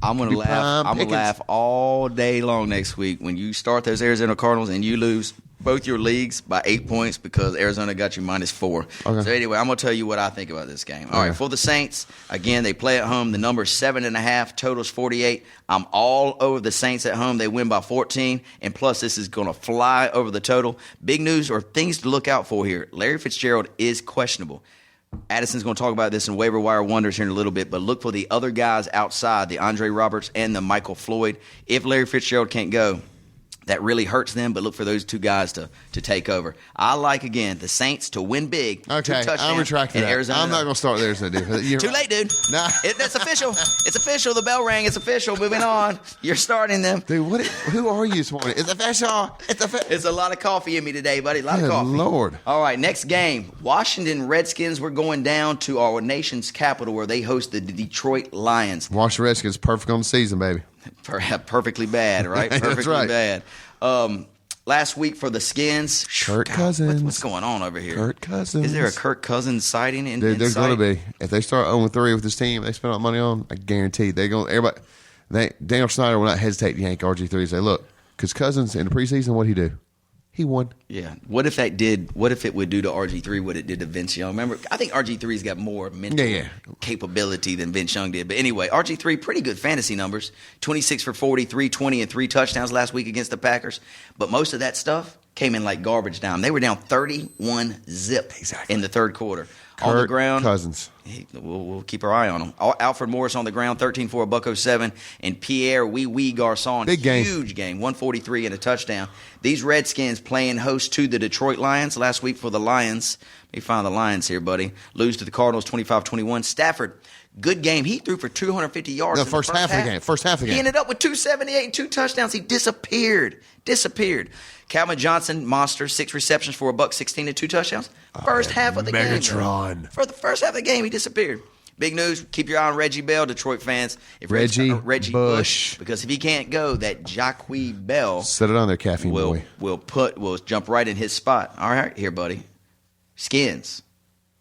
I'm going to laugh. I'm going to laugh all day long next week when you start those Arizona Cardinals and you lose both your leagues by 8 points because Arizona got you -4. Okay. So anyway, I'm going to tell you what I think about this game. All right, for the Saints, again, they play at home. The number is 7.5, totals 48. I'm all over the Saints at home. They win by 14, and plus this is going to fly over the total. Big news or things to look out for here. Larry Fitzgerald is questionable. Addison's going to talk about this in Waiver Wire Wonders here in a little bit, but look for the other guys outside, the Andre Roberts and the Michael Floyd. If Larry Fitzgerald can't go, that really hurts them, but look for those two guys to take over. I like, again, the Saints to win big. Okay, I'm retracting that. Arizona. I'm not going to start there. Too late, dude. Nah. That's official. It's official. The bell rang. It's official. Moving on. You're starting them. Dude, who are you this morning? It's official. It's a lot of coffee in me today, buddy. A lot of coffee. Lord. All right, next game. Washington Redskins. We're going down to our nation's capital where they host the Detroit Lions. Washington Redskins, perfect on the season, baby. Perfectly bad, right? Perfectly That's right. bad. Last week for the Skins, Kirk Cousins. What's going on over here? Kirk Cousins. Is there a Kirk Cousins sighting in Dude, there's sight? going to be. If they start 0-3 with this team, they spend all money on. I guarantee they're going. Daniel Snyder will not hesitate to yank RG3 and say, "Look, because Cousins in the preseason, what'd he do? He won." Yeah. What if it would do to RG3 what it did to Vince Young? Remember, I think RG3's got more mental capability than Vince Young did. But anyway, RG3, pretty good fantasy numbers. 26 for 40, 320, and 3 touchdowns last week against the Packers. But most of that stuff came in like garbage time. They were down 31-0 in the third quarter. on the ground. Cousins. We'll keep our eye on him. Alfred Morris on the ground, 13 for a $107, and Pierre Wee Garçon. Big game. Huge game, 143 and a touchdown. These Redskins playing host to the Detroit Lions last week for the Lions. Let me find the Lions here, buddy. Lose to the Cardinals 25-21. Stafford, good game. He threw for 250 yards in the first half of the game. First half of the game. He ended up with 278 and 2 touchdowns. He disappeared. Calvin Johnson, monster, 6 receptions for a $116 and 2 touchdowns. First half of the game. Megatron. For the first half of the game, he disappeared. Big news. Keep your eye on Reggie Bell, Detroit fans. If Reggie Bush. Because if he can't go, that Jacques Bell Set it on there, caffeine boy. will jump right in his spot. All right, here, buddy. Skins.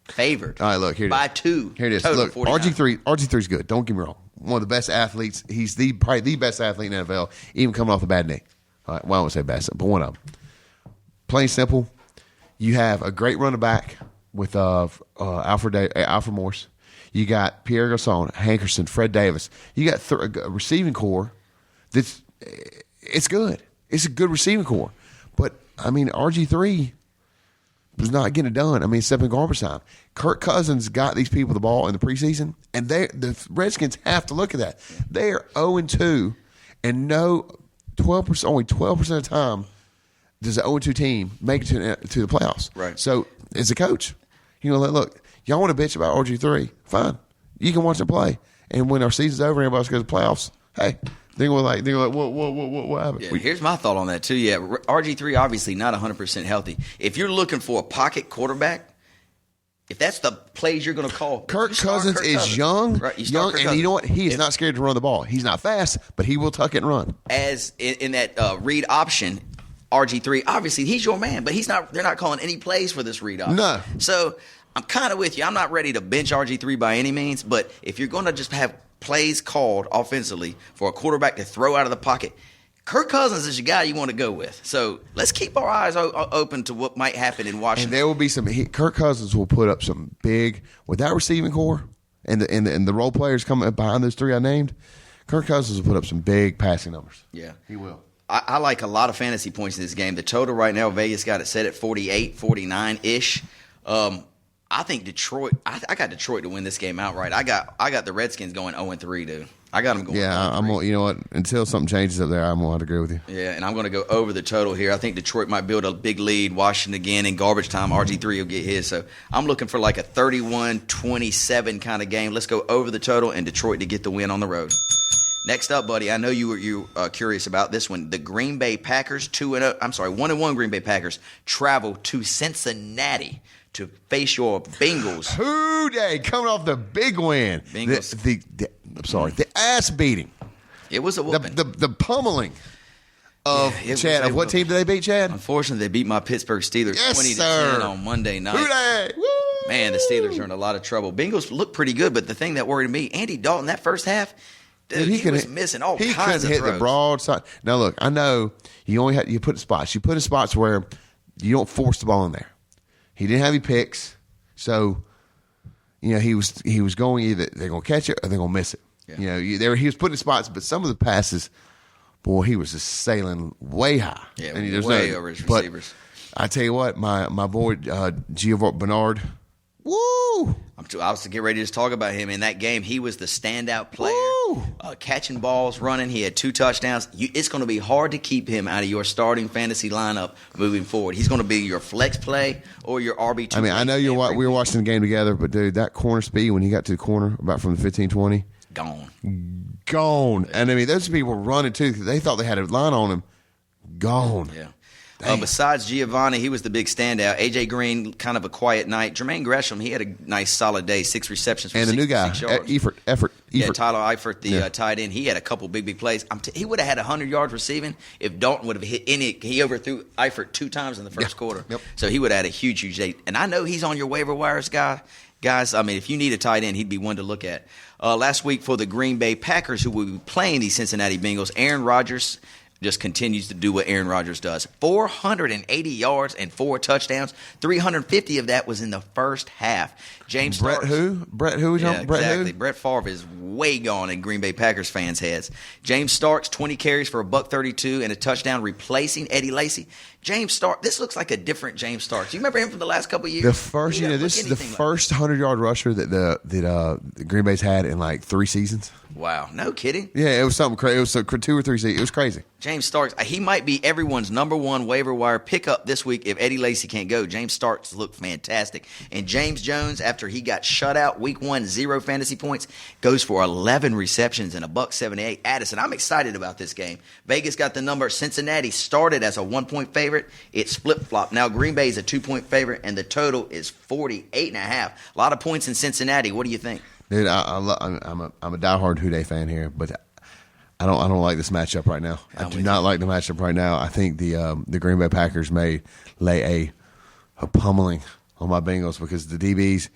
Favored. All right, look, here it is. By 2. Here it is. Total, Look, 49. RG3's good. Don't get me wrong. One of the best athletes. He's probably the best athlete in the NFL, even coming off a bad knee. All right, well, I won't say best, but one of them. Plain simple, you have a great running back with Alfred Morris. You got Pierre Garçon, Hankerson, Fred Davis. You got a receiving core it's good. It's a good receiving core. But, I mean, RG3 was not getting it done. I mean, except in garbage time. Kirk Cousins got these people the ball in the preseason, and the Redskins have to look at that. They are 0-2, and only 12% of the time does an 0-2 team make it to the playoffs. Right. So, as a coach, look, y'all want to bitch about RG3? Fine. You can watch them play. And when our season's over and everybody else goes to the playoffs, hey, they're like, what happened? Yeah, here's my thought on that, too. Yeah, RG3 obviously not 100% healthy. If you're looking for a pocket quarterback, if that's the plays you're going to call. Kirk Cousins is young, right, and you know what? He is not scared to run the ball. He's not fast, but he will tuck it and run. As in that read option, RG3, obviously he's your man, but they're not calling any plays for this read option. No. So I'm kind of with you. I'm not ready to bench RG3 by any means, but if you're going to just have plays called offensively for a quarterback to throw out of the pocket, Kirk Cousins is your guy you want to go with. So let's keep our eyes open to what might happen in Washington. And there will be Kirk Cousins will put up some big, with that receiving core and the role players coming behind those 3 I named, Kirk Cousins will put up some big passing numbers. Yeah. He will. I like a lot of fantasy points in this game. The total right now, Vegas got it set at 48, 49-ish. I think Detroit. I got Detroit to win this game outright. I got the Redskins going 0-3, dude. I got them going. Yeah, I'm gonna. You know what? Until something changes up there, I'm gonna have to agree with you. Yeah, and I'm gonna go over the total here. I think Detroit might build a big lead. Washington again in garbage time. RG3 will get his. So I'm looking for like a 31-27 kind of game. Let's go over the total and Detroit to get the win on the road. Next up, buddy, I know you were curious about this one. The Green Bay Packers 1-1 Green Bay Packers travel to Cincinnati to face your Bengals. Who day coming off the big win? Bengals. The ass beating. It was a whooping. The pummeling of Chad. Of what team did they beat, Chad? Unfortunately, they beat my Pittsburgh Steelers 20-10 on Monday night. Who day? Woo! Man, the Steelers are in a lot of trouble. Bengals look pretty good, but the thing that worried me, Andy Dalton, that first half, dude, he was missing all kinds of throws. He couldn't hit the broad side. Now, look, I know you put spots. You put in spots where you don't force the ball in there. He didn't have any picks, so he was going either they're going to catch it or they're going to miss it. Yeah. He was putting spots, but some of the passes, boy, he was just sailing way high. Yeah, and way over his receivers. I tell you what, my boy Giovanni Bernard, woo! I was to get ready to just talk about him in that game. He was the standout player, catching balls, running. He had 2 touchdowns. It's going to be hard to keep him out of your starting fantasy lineup moving forward. He's going to be your flex play or your RB2. I mean, I know we were watching the game together, but dude, that corner speed when he got to the corner, about from the 15-20, gone. And I mean, those people were running too because they thought they had a line on him. Gone. Yeah. Besides Giovanni, he was the big standout. A.J. Green, kind of a quiet night. Jermaine Gresham, he had a nice solid day, 6 receptions for and the new guy, Eifert. Yeah, Tyler Eifert, the tight end, he had a couple big plays. He would have had 100 yards receiving if Dalton would have hit any. He overthrew Eifert 2 times in the first quarter. Yep. So he would have had a huge day. And I know he's on your waiver wires, guys. I mean, if you need a tight end, he'd be one to look at. Last week for the Green Bay Packers, who will be playing the Cincinnati Bengals, Aaron Rodgers just continues to do what Aaron Rodgers does. 480 yards and 4 touchdowns. 350 of that was in the first half. James Brett Starks, who? Brett who? yeah, Brett exactly. who? Brett Favre is way gone in Green Bay Packers fans' heads. James Starks, 20 carries for $132 and a touchdown, replacing Eddie Lacy. James Starks, this looks like a different James Starks. You remember him from the last couple of years? The first, this is the first 100-yard rusher that the Green Bay's had in like 3 seasons. Wow, no kidding. Yeah, it was something crazy. It was 2 or 3 seasons. It was crazy. James Starks, he might be everyone's number one waiver wire pickup this week if Eddie Lacy can't go. James Starks looked fantastic. And James Jones, after he got shut out week 1, 0 fantasy points, goes for 11 receptions and $178. Addison, I'm excited about this game. Vegas got the number. Cincinnati started as a 1-point favorite. It's flip-flopped. Now Green Bay is a 2-point favorite, and the total is 48.5. A lot of points in Cincinnati. What do you think? Dude, I'm a diehard Houday fan here, but I don't like this matchup right now. I do not like the matchup right now. I think the Green Bay Packers may lay a pummeling on my Bengals because the DBs,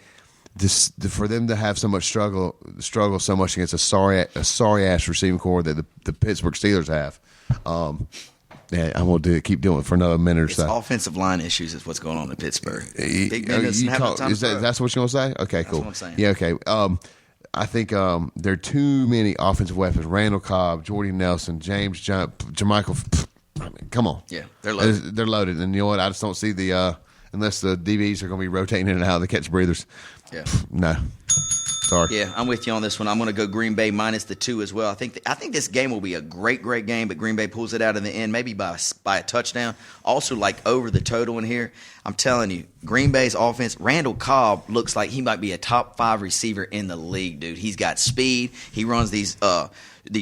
for them to have so much struggle so much against a sorry ass receiving core that the Pittsburgh Steelers have. Yeah, I'm gonna keep doing it for another minute or so. Offensive line issues is what's going on in Pittsburgh. That's what you're gonna say? Okay, cool. That's what I'm saying. Yeah, okay. I think there are too many offensive weapons. Randall Cobb, Jordy Nelson, James Jermichael. I mean, come on. Yeah, they're loaded. They're loaded, and you know what? I just don't see unless the DBs are going to be rotating in and out of the catch breathers. Yeah. No. Sorry. Yeah, I'm with you on this one. I'm going to go Green Bay minus the 2 as well. I think this game will be a great game, but Green Bay pulls it out in the end, maybe by a touchdown. Also, like over the total in here. I'm telling you, Green Bay's offense, Randall Cobb looks like he might be a top 5 receiver in the league, dude. He's got speed. He runs these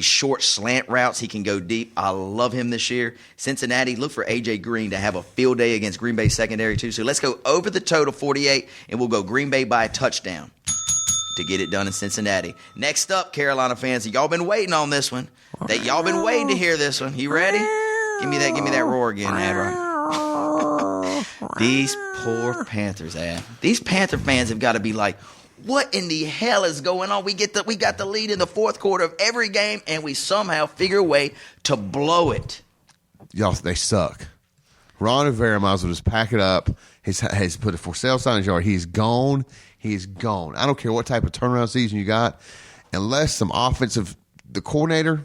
short slant routes. He can go deep. I love him this year. Cincinnati, look for A.J. Green to have a field day against Green Bay secondary too. So let's go over the total 48, and we'll go Green Bay by a touchdown to get it done in Cincinnati. Next up, Carolina fans, y'all been waiting on this one. Y'all been waiting to hear this one. You ready? Give me that roar again, Adrian. These poor Panthers, These Panther fans have got to be like, what in the hell is going on? We got the lead in the fourth quarter of every game, and we somehow figure a way to blow it. Y'all, they suck. Ron Rivera might as well just pack it up. He's put a for sale sign in his yard. He's gone. He's gone. I don't care what type of turnaround season you got, unless the coordinator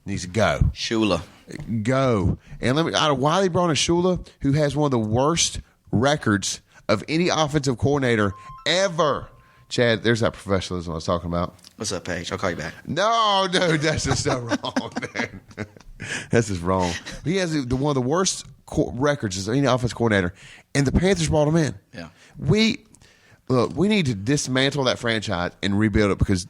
needs to go. Shula. Go. And I don't know why they brought in Shula, who has one of the worst records of any offensive coordinator ever. Chad, there's that professionalism I was talking about. What's up, Paige? I'll call you back. No, dude, that's just so wrong, man. That's just wrong. He has one of the worst records as any offensive coordinator, and the Panthers brought him in. Yeah. We need to dismantle that franchise and rebuild it because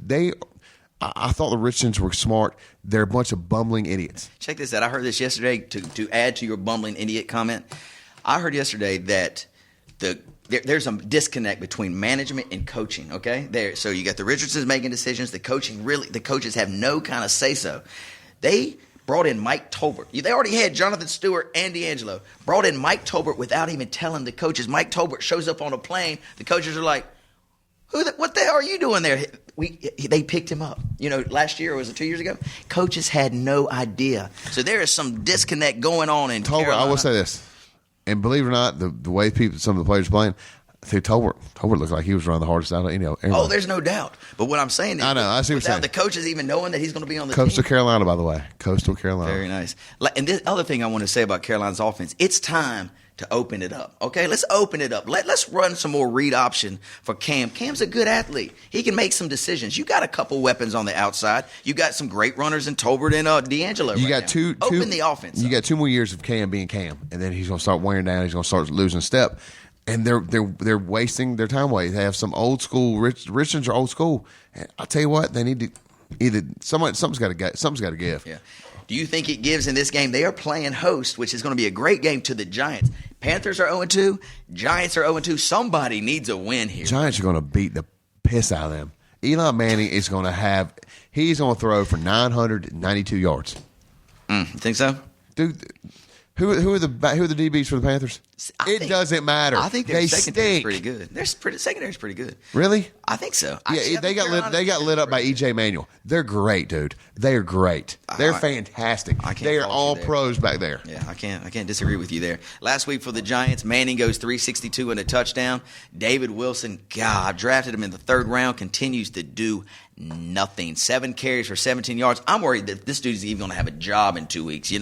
I thought the Richards were smart. They're a bunch of bumbling idiots. Check this out. I heard this yesterday to add to your bumbling idiot comment. I heard yesterday that there's a disconnect between management and coaching, okay? So you got the Richardsons making decisions. The coaches have no kind of say-so. They brought in Mike Tolbert. They already had Jonathan Stewart and D'Angelo. Brought in Mike Tolbert without even telling the coaches. Mike Tolbert shows up on a plane. The coaches are like, what the hell are you doing there? They picked him up. Last year, or was it 2 years ago? Coaches had no idea. So there is some disconnect going on in Tolbert, Carolina. I will say this, and believe it or not, the way some of the players playing, I think Tolbert looked like he was running the hardest out of everybody. Oh, there's no doubt. But what I'm saying is, I know, I see what you're saying. Without the coaches even knowing that he's going to be on the Coastal team. Carolina, by the way. Coastal Carolina. Very nice. And this other thing I want to say about Carolina's offense, it's time to open it up. Okay, let's open it up. Let's run some more read option for Cam. Cam's a good athlete. He can make some decisions. You got a couple weapons on the outside. You got some great runners in Tolbert and D'Angelo. You got two. Open the offense. You got 2 more years of Cam being Cam, and then he's going to start wearing down. He's going to start losing step, and they're wasting their time away. They have some old school. Richards are old school. And I'll tell you what, they need to either something's got to give. Yeah. Do you think it gives in this game? They are playing host, which is going to be a great game, to the Giants. Panthers are 0-2. Giants are 0-2. Somebody needs a win here. Giants are going to beat the piss out of them. Eli Manning is going to he's going to throw for 992 yards. You think so? Dude, who are the DBs for the Panthers? It doesn't matter. I think their they secondary is stink. pretty good. Their secondary is pretty good. Really? I think so. Yeah, they got lit up by E.J. Manuel. They're great, dude. They are great. They're fantastic. They are all pros back there. Yeah, I can't disagree with you there. Last week for the Giants, Manning goes 362 and a touchdown. David Wilson, God, drafted him in the 3rd round, continues to do nothing. 7 carries for 17 yards. I'm worried that this dude's even going to have a job in 2 weeks,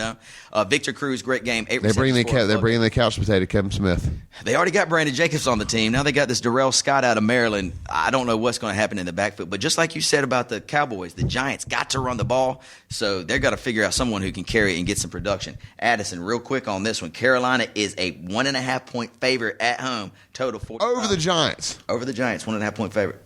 Victor Cruz, great game. They're bringing the couch potato, Kevin Smith. They already got Brandon Jacobs on the team. Now they got this Darrell Scott out of Maryland. I don't know what's going to happen in the backfield. But just like you said about the Cowboys, the Giants got to run the ball. So they've got to figure out someone who can carry it and get some production. Addison, real quick on this one. Carolina is a 1.5-point favorite at home. Total 45. Over the Giants. Over the Giants, 1.5-point favorite.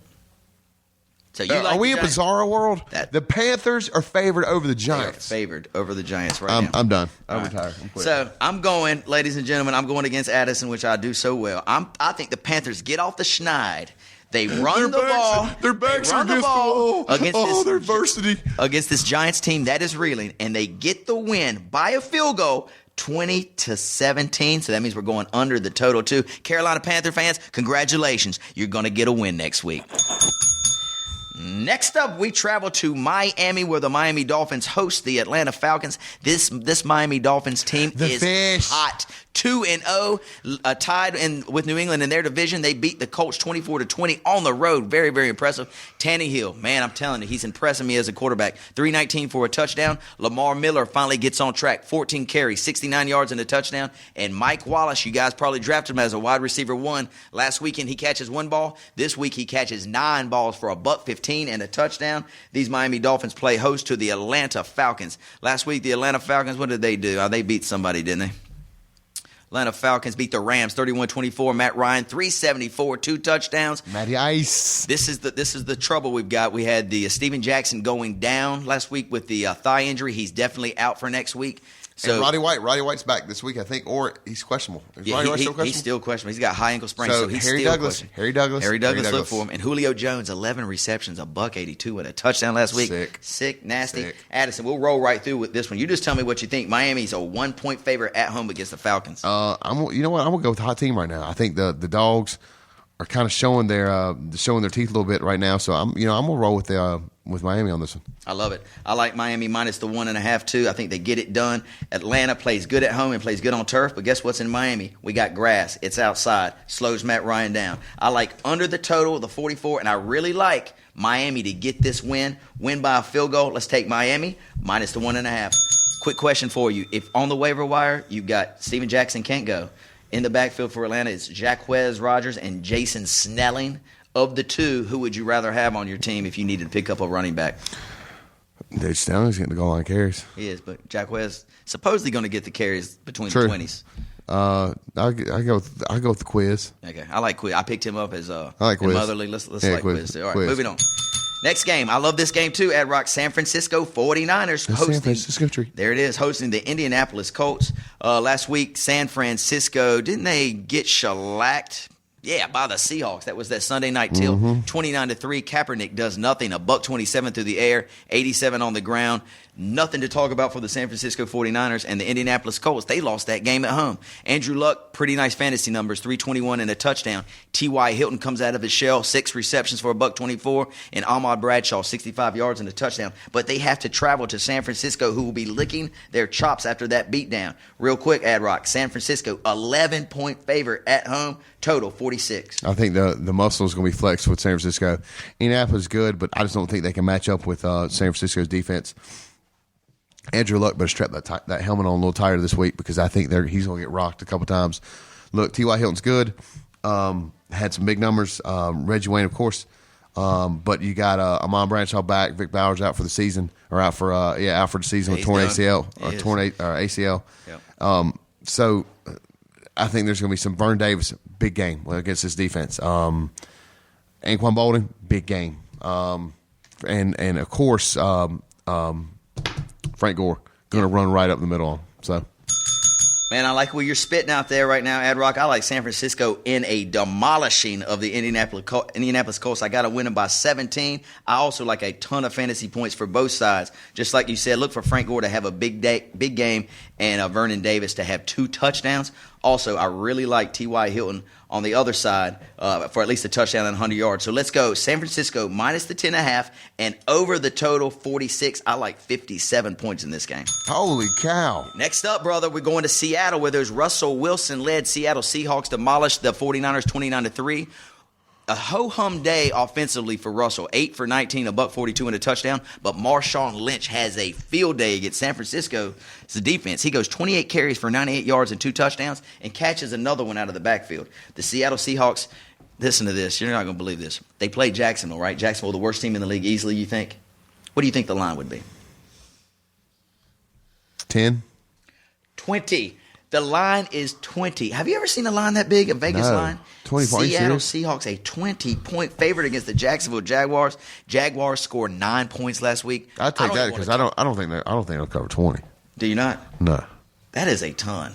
So are we in bizarro world? The Panthers are favored over the Giants. They are favored over the Giants right now. I'm done. I'm retired. So I'm going, ladies and gentlemen, I'm going against Addison, which I do so well. I think the Panthers get off the schneid. They run the ball. Their backs are against the wall. Their adversity. Against this Giants team that is reeling, and they get the win by a field goal. 20-17, so that means we're going under the total too. Carolina Panther fans, congratulations. You're going to get a win next week. Next up, we travel to Miami, where the Miami Dolphins host the Atlanta Falcons. This Miami Dolphins team is hot. 2-0, tied with New England in their division. They beat the Colts 24-20 on the road. Very, very impressive. Tannehill, man, I'm telling you, he's impressing me as a quarterback. 319 for a touchdown. Lamar Miller finally gets on track. 14 carries, 69 yards and a touchdown. And Mike Wallace, you guys probably drafted him as a wide receiver 1. Last weekend, he catches 1 ball. This week, he catches 9 balls for $115 and a touchdown. These Miami Dolphins play host to the Atlanta Falcons. Last week, the Atlanta Falcons, what did they do? They beat somebody, didn't they? Atlanta Falcons beat the Rams 31-24. Matt Ryan 374, 2 touchdowns. Matty Ice. This is the trouble we've got. We had the Steven Jackson going down last week with the thigh injury. He's definitely out for next week. So, and Roddy White's back this week, I think, or he's questionable. Is Roddy White still questionable? He's still questionable. He's got high ankle sprain, so he's Harry still Douglas. Harry Douglas, look for him. And Julio Jones, 11 receptions, $182 and a touchdown last week. Sick, nasty. Sick. Addison, we'll roll right through with this one. You just tell me what you think. Miami's a 1-point favorite at home against the Falcons. You know what? I'm gonna go with the hot team right now. I think the Dogs are kind of showing their teeth a little bit right now. So I'm gonna roll with Miami on this one. I love it. I like Miami minus the 1.5 too. I think they get it done. Atlanta plays good at home and plays good on turf, but guess what's in Miami? We got grass. It's outside. Slows Matt Ryan down. I like under the total, the 44, and I really like Miami to get this win by a field goal. Let's take Miami minus the 1.5. Quick question for you. If on the waiver wire, you've got Steven Jackson can't go. In the backfield for Atlanta, it's Jacquez Rodgers and Jason Snelling. Of the two, who would you rather have on your team if you needed to pick up a running back? Dave Snelling's getting the goal line carries. He is, but Jacquez supposedly going to get the carries between the 20s. I go with the Quiz. Okay, I like Quiz. I picked him up as I like Quiz. Motherly. Let's like Quiz too. All right, moving on. Next game. I love this game too. Ad Rock, San Francisco 49ers hosting. San Francisco tree. There it is, hosting the Indianapolis Colts. Last week, San Francisco, didn't they get shellacked? Yeah, by the Seahawks. That was that Sunday night till 29-3. Kaepernick does nothing. $127 through the air, 87 on the ground. Nothing to talk about for the San Francisco 49ers and the Indianapolis Colts. They lost that game at home. Andrew Luck, pretty nice fantasy numbers, 321 and a touchdown. T.Y. Hilton comes out of his shell, 6 receptions for $124, and Ahmad Bradshaw, 65 yards and a touchdown. But they have to travel to San Francisco, who will be licking their chops after that beatdown. Real quick, Ad Rock, San Francisco, 11-point favorite at home, total 46. I think the muscle is going to be flexed with San Francisco. Indianapolis is good, but I just don't think they can match up with San Francisco's defense. Andrew Luck better strap that helmet on a little tighter this week because I think he's going to get rocked a couple times. Look, T.Y. Hilton's good. Had some big numbers. Reggie Wayne, of course. But you got Amon Bradshaw back. Vic Bowers out for the season, or out for the season with torn ACL or torn ACL. Yep. So I think there's going to be some Vern Davis big game against this defense. Anquan Bolden big game, and of course Frank Gore going to run right up the middle. So. Man, I like what you're spitting out there right now, Ad Rock. I like San Francisco in a demolishing of the Indianapolis Colts. I got to win them by 17. I also like a ton of fantasy points for both sides. Just like you said, look for Frank Gore to have a big game and Vernon Davis to have 2 touchdowns. Also, I really like T.Y. Hilton on the other side for at least a touchdown and 100 yards. So let's go San Francisco minus the 10.5 and over the total 46. I like 57 points in this game. Holy cow. Next up, brother, we're going to Seattle where there's Russell Wilson-led Seattle Seahawks demolished the 49ers 29-3. A ho-hum day offensively for Russell. 8 for 19, $142 and a touchdown. But Marshawn Lynch has a field day against San Francisco. It's the defense. He goes 28 carries for 98 yards and 2 touchdowns and catches another one out of the backfield. The Seattle Seahawks, listen to this. You're not going to believe this. They played Jacksonville, right? Jacksonville, the worst team in the league easily, you think? What do you think the line would be? 10? 20. The line is 20. Have you ever seen a line that big, a Vegas line? 20 points. Seattle Seahawks, a 20-point favorite against the Jacksonville Jaguars. Jaguars scored 9 points last week. I'd take that because I don't think they'll cover 20. Do you not? No. That is a ton.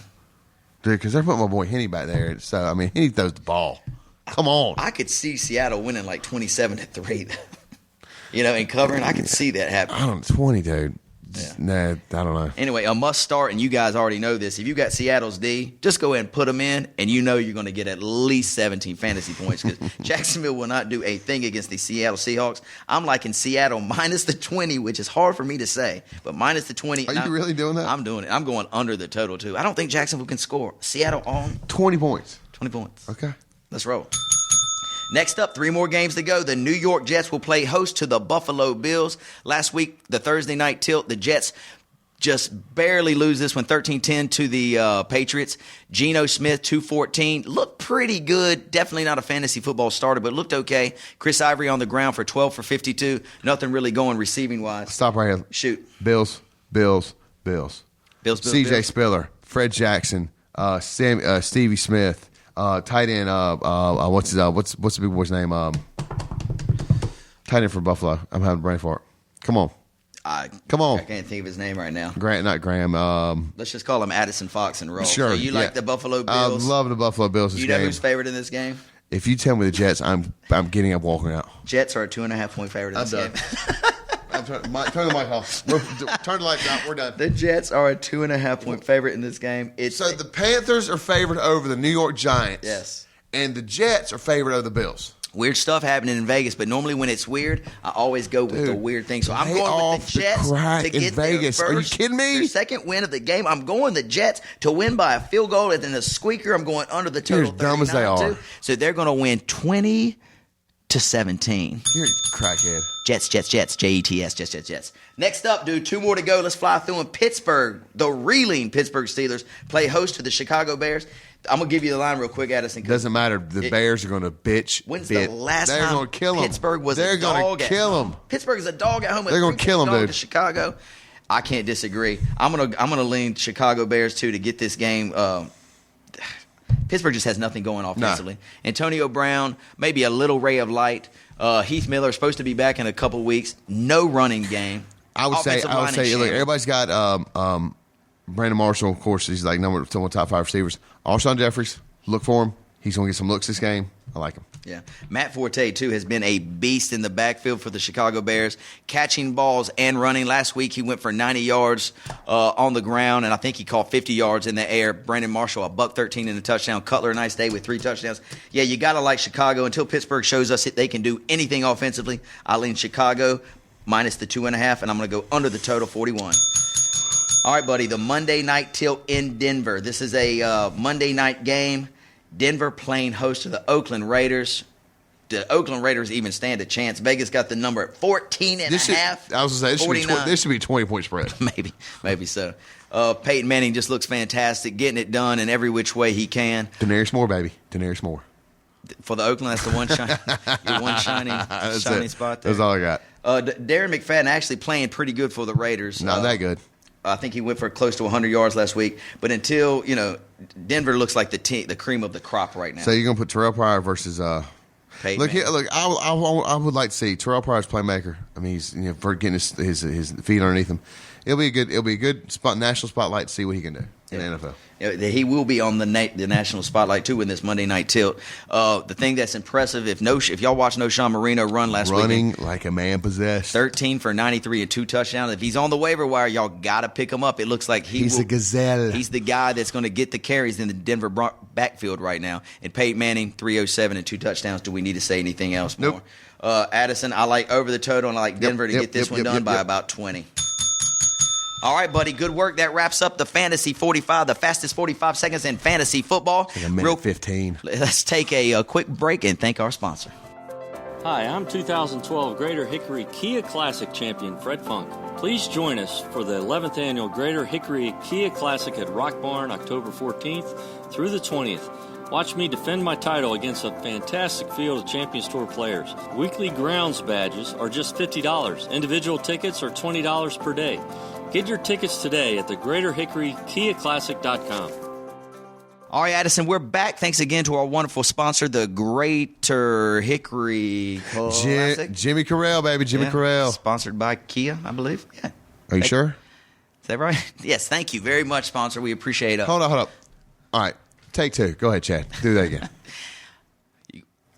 Dude, because they're putting my boy Henny back there. So, I mean, Henny throws the ball. Come on. I could see Seattle winning like 27-3. And covering. I could see that happening. 20, dude. Yeah. Nah, I don't know. Anyway, a must start, and you guys already know this. If you got Seattle's D, just go ahead and put them in, and you know you're going to get at least 17 fantasy points because Jacksonville will not do a thing against the Seattle Seahawks. I'm liking Seattle minus the 20, which is hard for me to say, but minus the 20. Are you really doing that? I'm doing it. I'm going under the total, too. I don't think Jacksonville can score. Seattle on 20 points. 20 points. Okay. Let's roll. Next up, 3 more games to go. The New York Jets will play host to the Buffalo Bills. Last week, the Thursday night tilt, the Jets just barely lose this one, 13-10 to the Patriots. Geno Smith, 214. Looked pretty good. Definitely not a fantasy football starter, but looked okay. Chris Ivory on the ground for 12 for 52. Nothing really going receiving-wise. Stop right here. Shoot. Bills. C.J. Spiller, Fred Jackson, Stevie Smith, tight end. What's the big boy's name? Tight end for Buffalo. I'm having a brain fart. Come on. Come on. I can't think of his name right now. Not Graham. Let's just call him Addison Fox and roll. Sure. So you like the Buffalo Bills? I love the Buffalo Bills this game. You know who's favored in this game? If you tell me the Jets, I'm getting up, walking out. Jets are a 2.5-point favorite in this game. Turn the mic off. Turn the lights out. We're done. The Jets are a 2.5-point favorite in this game. So the Panthers are favored over the New York Giants. Yes. And the Jets are favored over the Bills. Weird stuff happening in Vegas, but normally when it's weird, I always go with the weird thing. So I'm going with the Jets to get Vegas. Their first, are you kidding me? Their second win of the game. I'm going the Jets to win by a field goal, and then the squeaker. I'm going under the total. You're as dumb as they are. So they're going to win 20-17. You're a crackhead. Jets, Jets. Jets. Next up, dude, 2 more to go. Let's fly through them. Pittsburgh, the reeling Pittsburgh Steelers, play host to the Chicago Bears. I'm going to give you the line real quick, Addison. Doesn't matter. The Bears are going to bitch. When's the last They're time going to kill them. Pittsburgh was They're a dog going to kill them. Pittsburgh is a dog at home. They're going to kill them, dude. To Chicago. I can't disagree. I'm gonna lean Chicago Bears, too, to get this game. Pittsburgh just has nothing going offensively. Nah. Antonio Brown, maybe a little ray of light. Heath Miller supposed to be back in a couple weeks. No running game. I would say, look, everybody's got Brandon Marshall, of course, he's like one of the top 5 receivers. Alshon Jeffries, look for him. He's going to get some looks this game. I like him. Yeah. Matt Forte, too, has been a beast in the backfield for the Chicago Bears, catching balls and running. Last week, he went for 90 yards on the ground, and I think he caught 50 yards in the air. Brandon Marshall, $113 in a touchdown. Cutler, a nice day with 3 touchdowns. Yeah, you got to like Chicago. Until Pittsburgh shows us that they can do anything offensively, I lean Chicago minus the 2.5, and I'm going to go under the total 41. All right, buddy, the Monday night tilt in Denver. This is a Monday night game. Denver playing host to the Oakland Raiders. The Oakland Raiders even stand a chance. Vegas got the number at 14.5. I was going to say, this should be a 20-point spread. Maybe so. Peyton Manning just looks fantastic, getting it done in every which way he can. Daenerys Moore, baby. Daenerys Moore. For the Oakland, that's the one shining spot there. That's all I got. Darren McFadden actually playing pretty good for the Raiders. Not that good. I think he went for close to 100 yards last week. But until, Denver looks like the cream of the crop right now. So you're going to put Terrell Pryor versus Peyton Look, I would like to see Terrell Pryor's playmaker. I mean, he's for getting his feet underneath him. It'll be a good spot, national spotlight to see what he can do. in the NFL. He will be on the national spotlight too in this Monday Night Tilt. The thing that's impressive, if y'all watched No Sean Marino run last week, running like a man possessed, 13 for 93 and 2 touchdowns. If he's on the waiver wire, y'all got to pick him up. It looks like he's a gazelle. He's the guy that's going to get the carries in the Denver backfield right now. And Peyton Manning, 307 and 2 touchdowns. Do we need to say anything else more? Nope. Addison, I like over the total, and I like Denver to get this one done by about 20. All right, buddy. Good work. That wraps up the Fantasy 45, the fastest 45 seconds in fantasy football. Like a minute 15. Let's take a quick break and thank our sponsor. Hi, I'm 2012 Greater Hickory Kia Classic champion Fred Funk. Please join us for the 11th annual Greater Hickory Kia Classic at Rock Barn, October 14th through the 20th. Watch me defend my title against a fantastic field of Champions Tour players. Weekly grounds badges are just $50. Individual tickets are $20 per day. Get your tickets today at the GreaterHickoryKiaClassic.com. All right, Addison, we're back. Thanks again to our wonderful sponsor, the Greater Hickory Classic. Jimmy Carell, baby. Jimmy Carell. Sponsored by Kia, I believe. Yeah. Are you sure? Is that right? Yes, thank you very much, sponsor. We appreciate it. Hold up. All right, take 2. Go ahead, Chad. Do that again.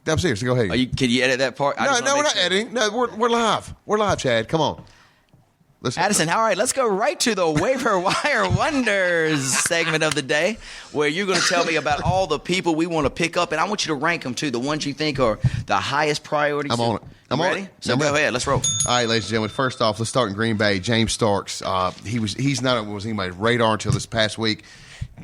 I'm serious. Go ahead. Can you edit that part? No, we're not editing. No, we're live. We're live, Chad. Come on. Addison, all right, let's go right to the Waiver Wire Wonders segment of the day, where you're going to tell me about all the people we want to pick up, and I want you to rank them, too, the ones you think are the highest priority. I'm on it. I'm ready? On it. So go ahead. Let's roll. All right, ladies and gentlemen, first off, let's start in Green Bay. James Starks. He's not on anybody's radar until this past week.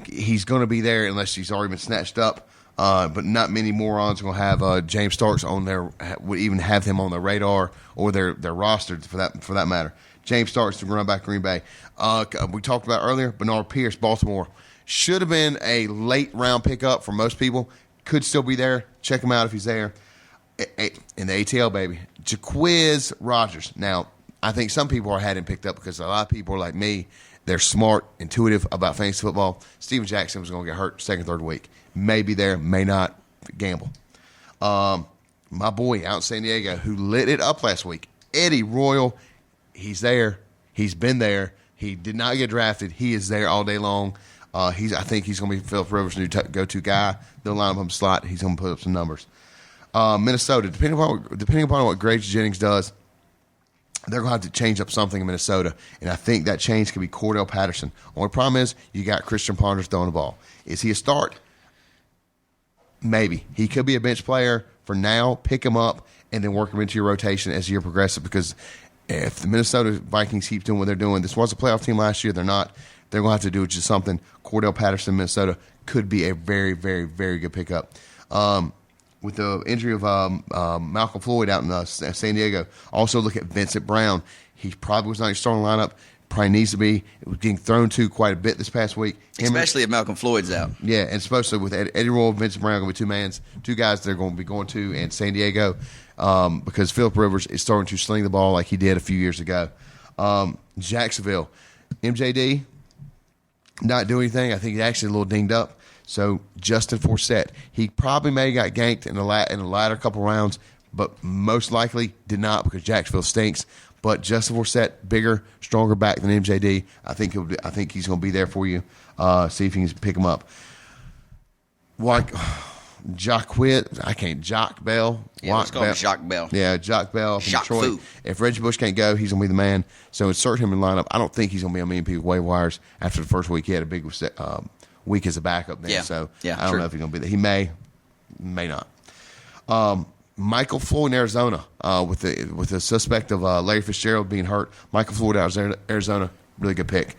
He's going to be there unless he's already been snatched up. But not many morons are going to have James Starks on their would even have him on their radar or their roster for that matter. James Starks to run back Green Bay. We talked about earlier, Bernard Pierce, Baltimore. Should have been a late round pickup for most people. Could still be there. Check him out if he's there. In the ATL, baby. Jaquiz Rogers. Now, I think some people are had him picked up because a lot of people are like me. They're smart, intuitive about fantasy football. Steven Jackson was going to get hurt second, third week. May be there, may not. Gamble. My boy out in San Diego who lit it up last week, Eddie Royal. He's there. He's been there. He did not get drafted. He is there all day long. I think he's going to be Philip Rivers' new go-to guy. They'll line up him slot. He's going to put up some numbers. Minnesota, depending upon what Graves Jennings does, they're going to have to change up something in Minnesota, and I think that change could be Cordell Patterson. Only problem is you got Christian Ponders throwing the ball. Is he a start? Maybe. He could be a bench player for now. Pick him up and then work him into your rotation as the year progresses, because if the Minnesota Vikings keep doing what they're doing, this was a playoff team last year. They're not. They're going to have to do just something. Cordell Patterson, Minnesota, could be a very, very, very good pickup. With the injury of Malcolm Floyd out in San Diego, also look at Vincent Brown. He probably was not in your starting lineup. Probably needs to be. It was getting thrown to quite a bit this past week. Especially if Malcolm Floyd's out. Yeah, and especially with Eddie Royal and Vincent Brown going to be two guys they're going to be going to in San Diego because Philip Rivers is starting to sling the ball like he did a few years ago. Jacksonville, MJD, not doing anything. I think he's actually a little dinged up. So Justin Forsett, he probably may have got ganked in the latter couple rounds, but most likely did not because Jacksonville stinks. But Justin Forsett, bigger, stronger back than MJD. I think he's going to be there for you. See if you can pick him up. Like Jock Bell. Yeah, let's call him Jock Bell. Yeah, Jock Bell from Jock Detroit. Fu. If Reggie Bush can't go, he's going to be the man. So insert him in the lineup. I don't think he's going to be on many people's waiver wires after the first week. He had a big week as a backup there. Yeah. So yeah, I don't know if he's going to be there. He may not. Michael Floyd in Arizona with the suspect of Larry Fitzgerald being hurt. Michael Floyd out of Arizona, really good pick.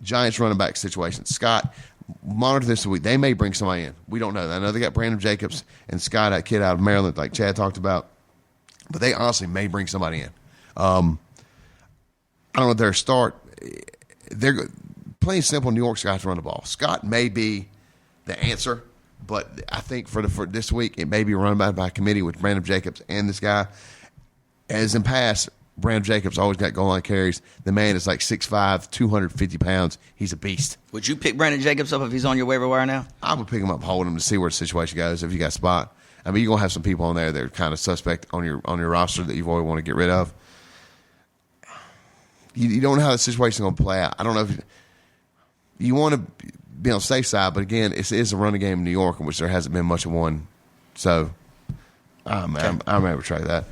Giants running back situation. Scott, monitor this week. They may bring somebody in. We don't know. I know they got Brandon Jacobs and Scott, that kid out of Maryland, like Chad talked about. But they honestly may bring somebody in. I don't know if they're a start. They're plain simple. New York's got to run the ball. Scott may be the answer. But I think for this week, it may be run by committee with Brandon Jacobs and this guy. As in past, Brandon Jacobs always got goal line carries. The man is like 6'5", 250 pounds. He's a beast. Would you pick Brandon Jacobs up if he's on your waiver wire now? I would pick him up, hold him to see where the situation goes if you got a spot. I mean, you're going to have some people on there that are kind of suspect on your roster that you always want to get rid of. You don't know how the situation's going to play out. I don't know if you want to be on the safe side, but again, it is a running game in New York, in which there hasn't been much of one. So, I'm able to try that.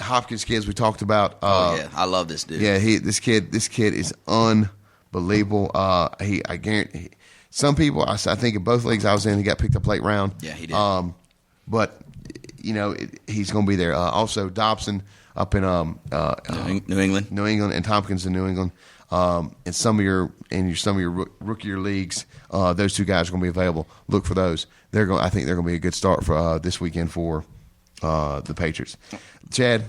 Hopkins kids we talked about. I love this dude. Yeah, this kid is unbelievable. I guarantee some people. I think in both leagues I was in, he got picked up late round. Yeah, he did. But he's going to be there. Also, Dobson up in New England, and Tompkins in New England. In some of your rookie year leagues, those two guys are going to be available. Look for those. I think they're going to be a good start for this weekend for the Patriots. Chad,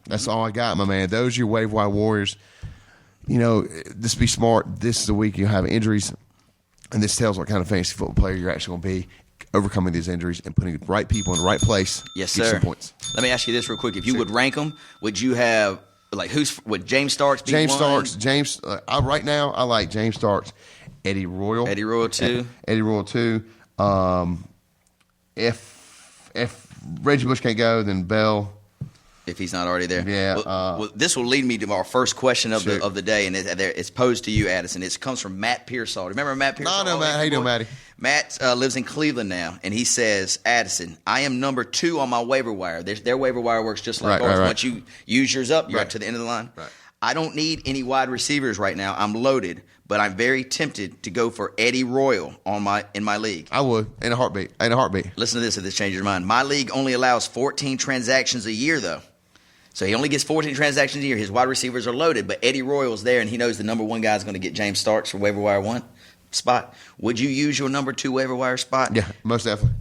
that's all I got, my man. Those are your waiver wire warriors. Just be smart. This is the week you have injuries, and this tells what kind of fantasy football player you're actually going to be. Overcoming these injuries and putting the right people in the right place. Yes, sir. Some points. Let me ask you this real quick: if you would rank them, would you have would James Starks be James one? Starks. Right now, I like James Starks, Eddie Royal 2. Eddie Royal 2. If Reggie Bush can't go, then Bell. If he's not already there. Yeah. Well, this will lead me to our first question of the day, and it's posed to you, Addison. It comes from Matt Pearsall. Remember Matt Pearsall? No, Matt. How you doing, Matty? Matt lives in Cleveland now, and he says, Addison, I am number 2 on my waiver wire. Their waiver wire works just like ours. Right. Once you use yours up, you're up to the end of the line. Right. I don't need any wide receivers right now. I'm loaded, but I'm very tempted to go for Eddie Royal in my league. I would, in a heartbeat. Listen to this if this changes your mind. My league only allows 14 transactions a year, though. So he only gets 14 transactions a year. His wide receivers are loaded, but Eddie Royal's there, and he knows the number 1 guy is going to get James Starks for waiver wire 1 spot. Would you use your number 2 waiver wire spot? Yeah, most definitely.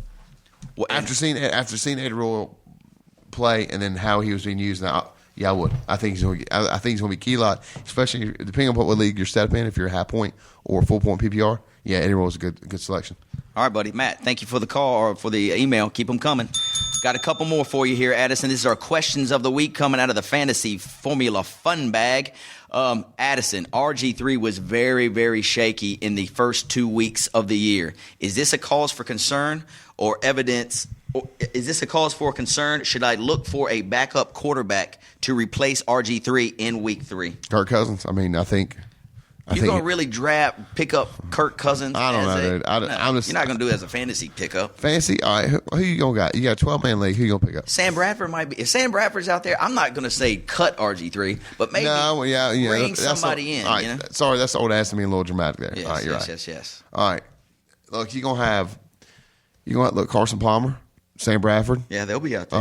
Well, after seeing Eddie Royal play and then how he was being used, I would. I think he's going to be key lot, especially depending on what league you're set up in. If you're a high point or full point PPR, yeah, Eddie Royal's a good selection. All right, buddy. Matt, thank you for the call or for the email. Keep them coming. Got a couple more for you here, Addison. This is our questions of the week coming out of the Fantasy Formula Fun Bag. Addison, RG3 was very, very shaky in the first 2 weeks of the year. Is this a cause for concern or evidence? Or is this a cause for concern? Should I look for a backup quarterback to replace RG3 in week 3? Kirk Cousins. I mean, I think You're going to really pick up Kirk Cousins? I don't know, dude. You're not going to do it as a fantasy pickup. Fantasy? All right, who you going to got? You got a 12-man league. Who you going to pick up? Sam Bradford might be. If Sam Bradford's out there, I'm not going to say cut RG3, but maybe bring somebody in. All right, sorry, that's the old ass to me a little dramatic there. Yes, all right, you're yes. right. All right. Look, you're going to have Carson Palmer, Sam Bradford. Yeah, they'll be out there.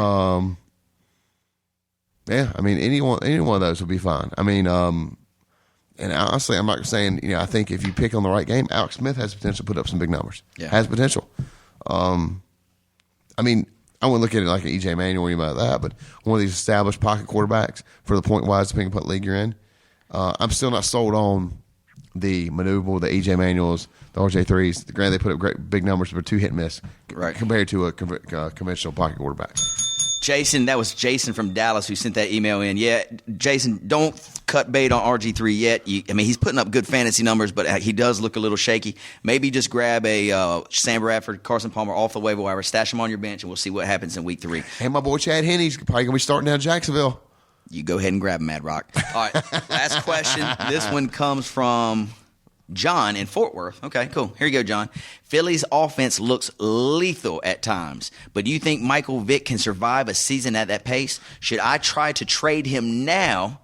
Yeah, I mean, any one of those will be fine. I mean, and honestly, I'm not saying, I think if you pick on the right game, Alex Smith has potential to put up some big numbers. Yeah. Has potential. I mean, I wouldn't look at it like an E.J. Manuel or anything like that, but one of these established pocket quarterbacks for the point-wise, depending on what league you're in. I'm still not sold on the maneuverable, the E.J. Manuels, the RJ3s. Granted, they put up great big numbers, but 2 hit and miss compared to a conventional pocket quarterback. Jason, that was Jason from Dallas who sent that email in. Yeah, Jason, don't cut bait on RG3 yet. He's putting up good fantasy numbers, but he does look a little shaky. Maybe just grab a Sam Bradford, Carson Palmer off the waiver wire, stash him on your bench, and we'll see what happens in week 3. Hey, my boy Chad Henney's probably going to be starting down in Jacksonville. You go ahead and grab him, Mad Rock. All right, last question. This one comes from John in Fort Worth. Okay, cool. Here you go, John. Philly's offense looks lethal at times, but do you think Michael Vick can survive a season at that pace? Should I try to trade him now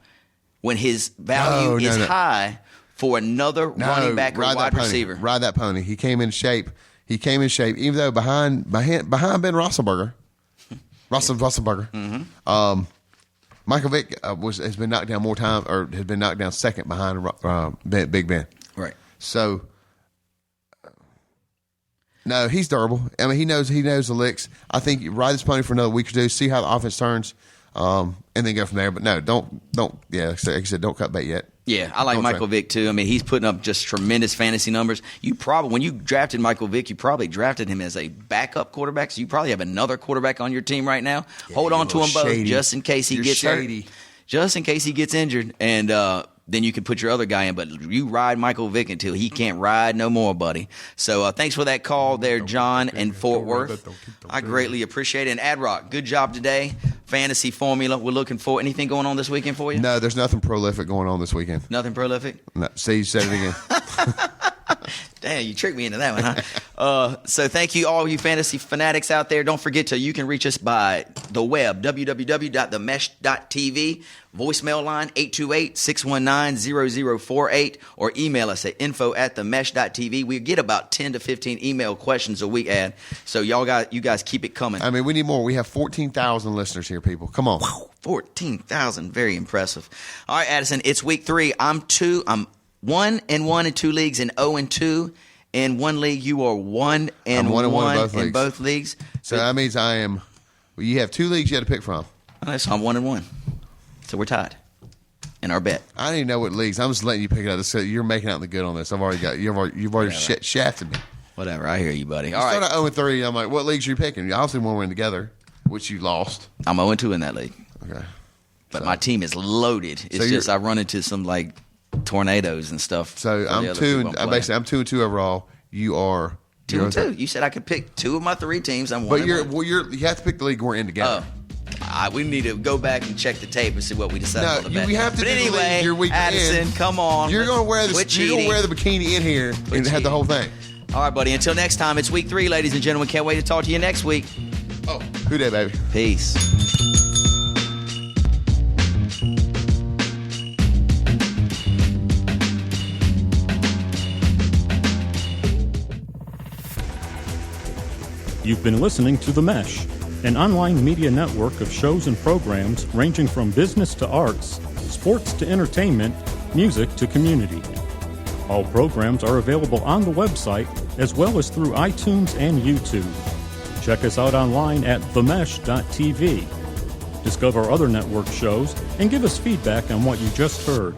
when his value is high for another running back or wide receiver? Ride that pony. He came in shape. Even though behind Ben Roethlisberger. Mm-hmm. Michael Vick has been knocked down more time, or has been knocked down second behind Big Ben. Right. So, no, he's durable. I mean, he knows the licks. I think you ride this pony for another week or two, see how the offense turns, and then go from there. But no, don't. Yeah, like I said, don't cut bait yet. Yeah, I like Michael Vick too. I mean, he's putting up just tremendous fantasy numbers. When you drafted Michael Vick, you probably drafted him as a backup quarterback. So you probably have another quarterback on your team right now. Yeah, hold on to them both just in case he gets hurt. Just in case he gets injured, and then you can put your other guy in. But you ride Michael Vick until he can't ride no more, buddy. So thanks for that call there, John in Fort Worth. I greatly appreciate it. And Ad-Rock, good job today. Fantasy Formula. We're looking for anything going on this weekend for you? No, there's nothing prolific going on this weekend. Nothing prolific? No. See, you said it again. Damn, you tricked me into that one, huh? So thank you, all you fantasy fanatics out there. Don't forget you can reach us by the web, www.themesh.tv, voicemail line 828-619-0048, or email us at info@themesh.tv. We get about 10 to 15 email questions a week, Ad. So you guys keep it coming. I mean, we need more. We have 14,000 listeners here, people. Come on. 14,000. Very impressive. All right, Addison, it's week 3. I'm 1-1 in 2 leagues and 0-2 in 1 league. You are 1-1 I'm 1-1 in both leagues. So that means I am. Well, you have 2 leagues you had to pick from. So I'm 1-1. So we're tied in our bet. I don't even know what leagues. I'm just letting you pick it up. So you're making out the good on this. You've already shafted me. Whatever. I hear you, buddy. You All right. started 0-3. I'm like, what leagues are you picking? You obviously won't win together, which you lost. I'm 0-2 in that league. Okay. But my team is loaded. It's just I run into some like tornadoes and stuff. So I'm 2. I'm 2-2 overall. You are 2-2. You said I could pick 2 of my 3 teams. I'm 1-1. But you have to pick the league we're in together. We need to go back and check the tape and see what we decided on the bet. We have to. But do anyway, the league your week Addison, come on. You're going to wear the bikini in here and have the whole thing. All right, buddy. Until next time, it's week 3, ladies and gentlemen. Can't wait to talk to you next week. Oh, who dat, baby? Peace. You've been listening to The Mesh, an online media network of shows and programs ranging from business to arts, sports to entertainment, music to community. All programs are available on the website as well as through iTunes and YouTube. Check us out online at themesh.tv. Discover other network shows and give us feedback on what you just heard.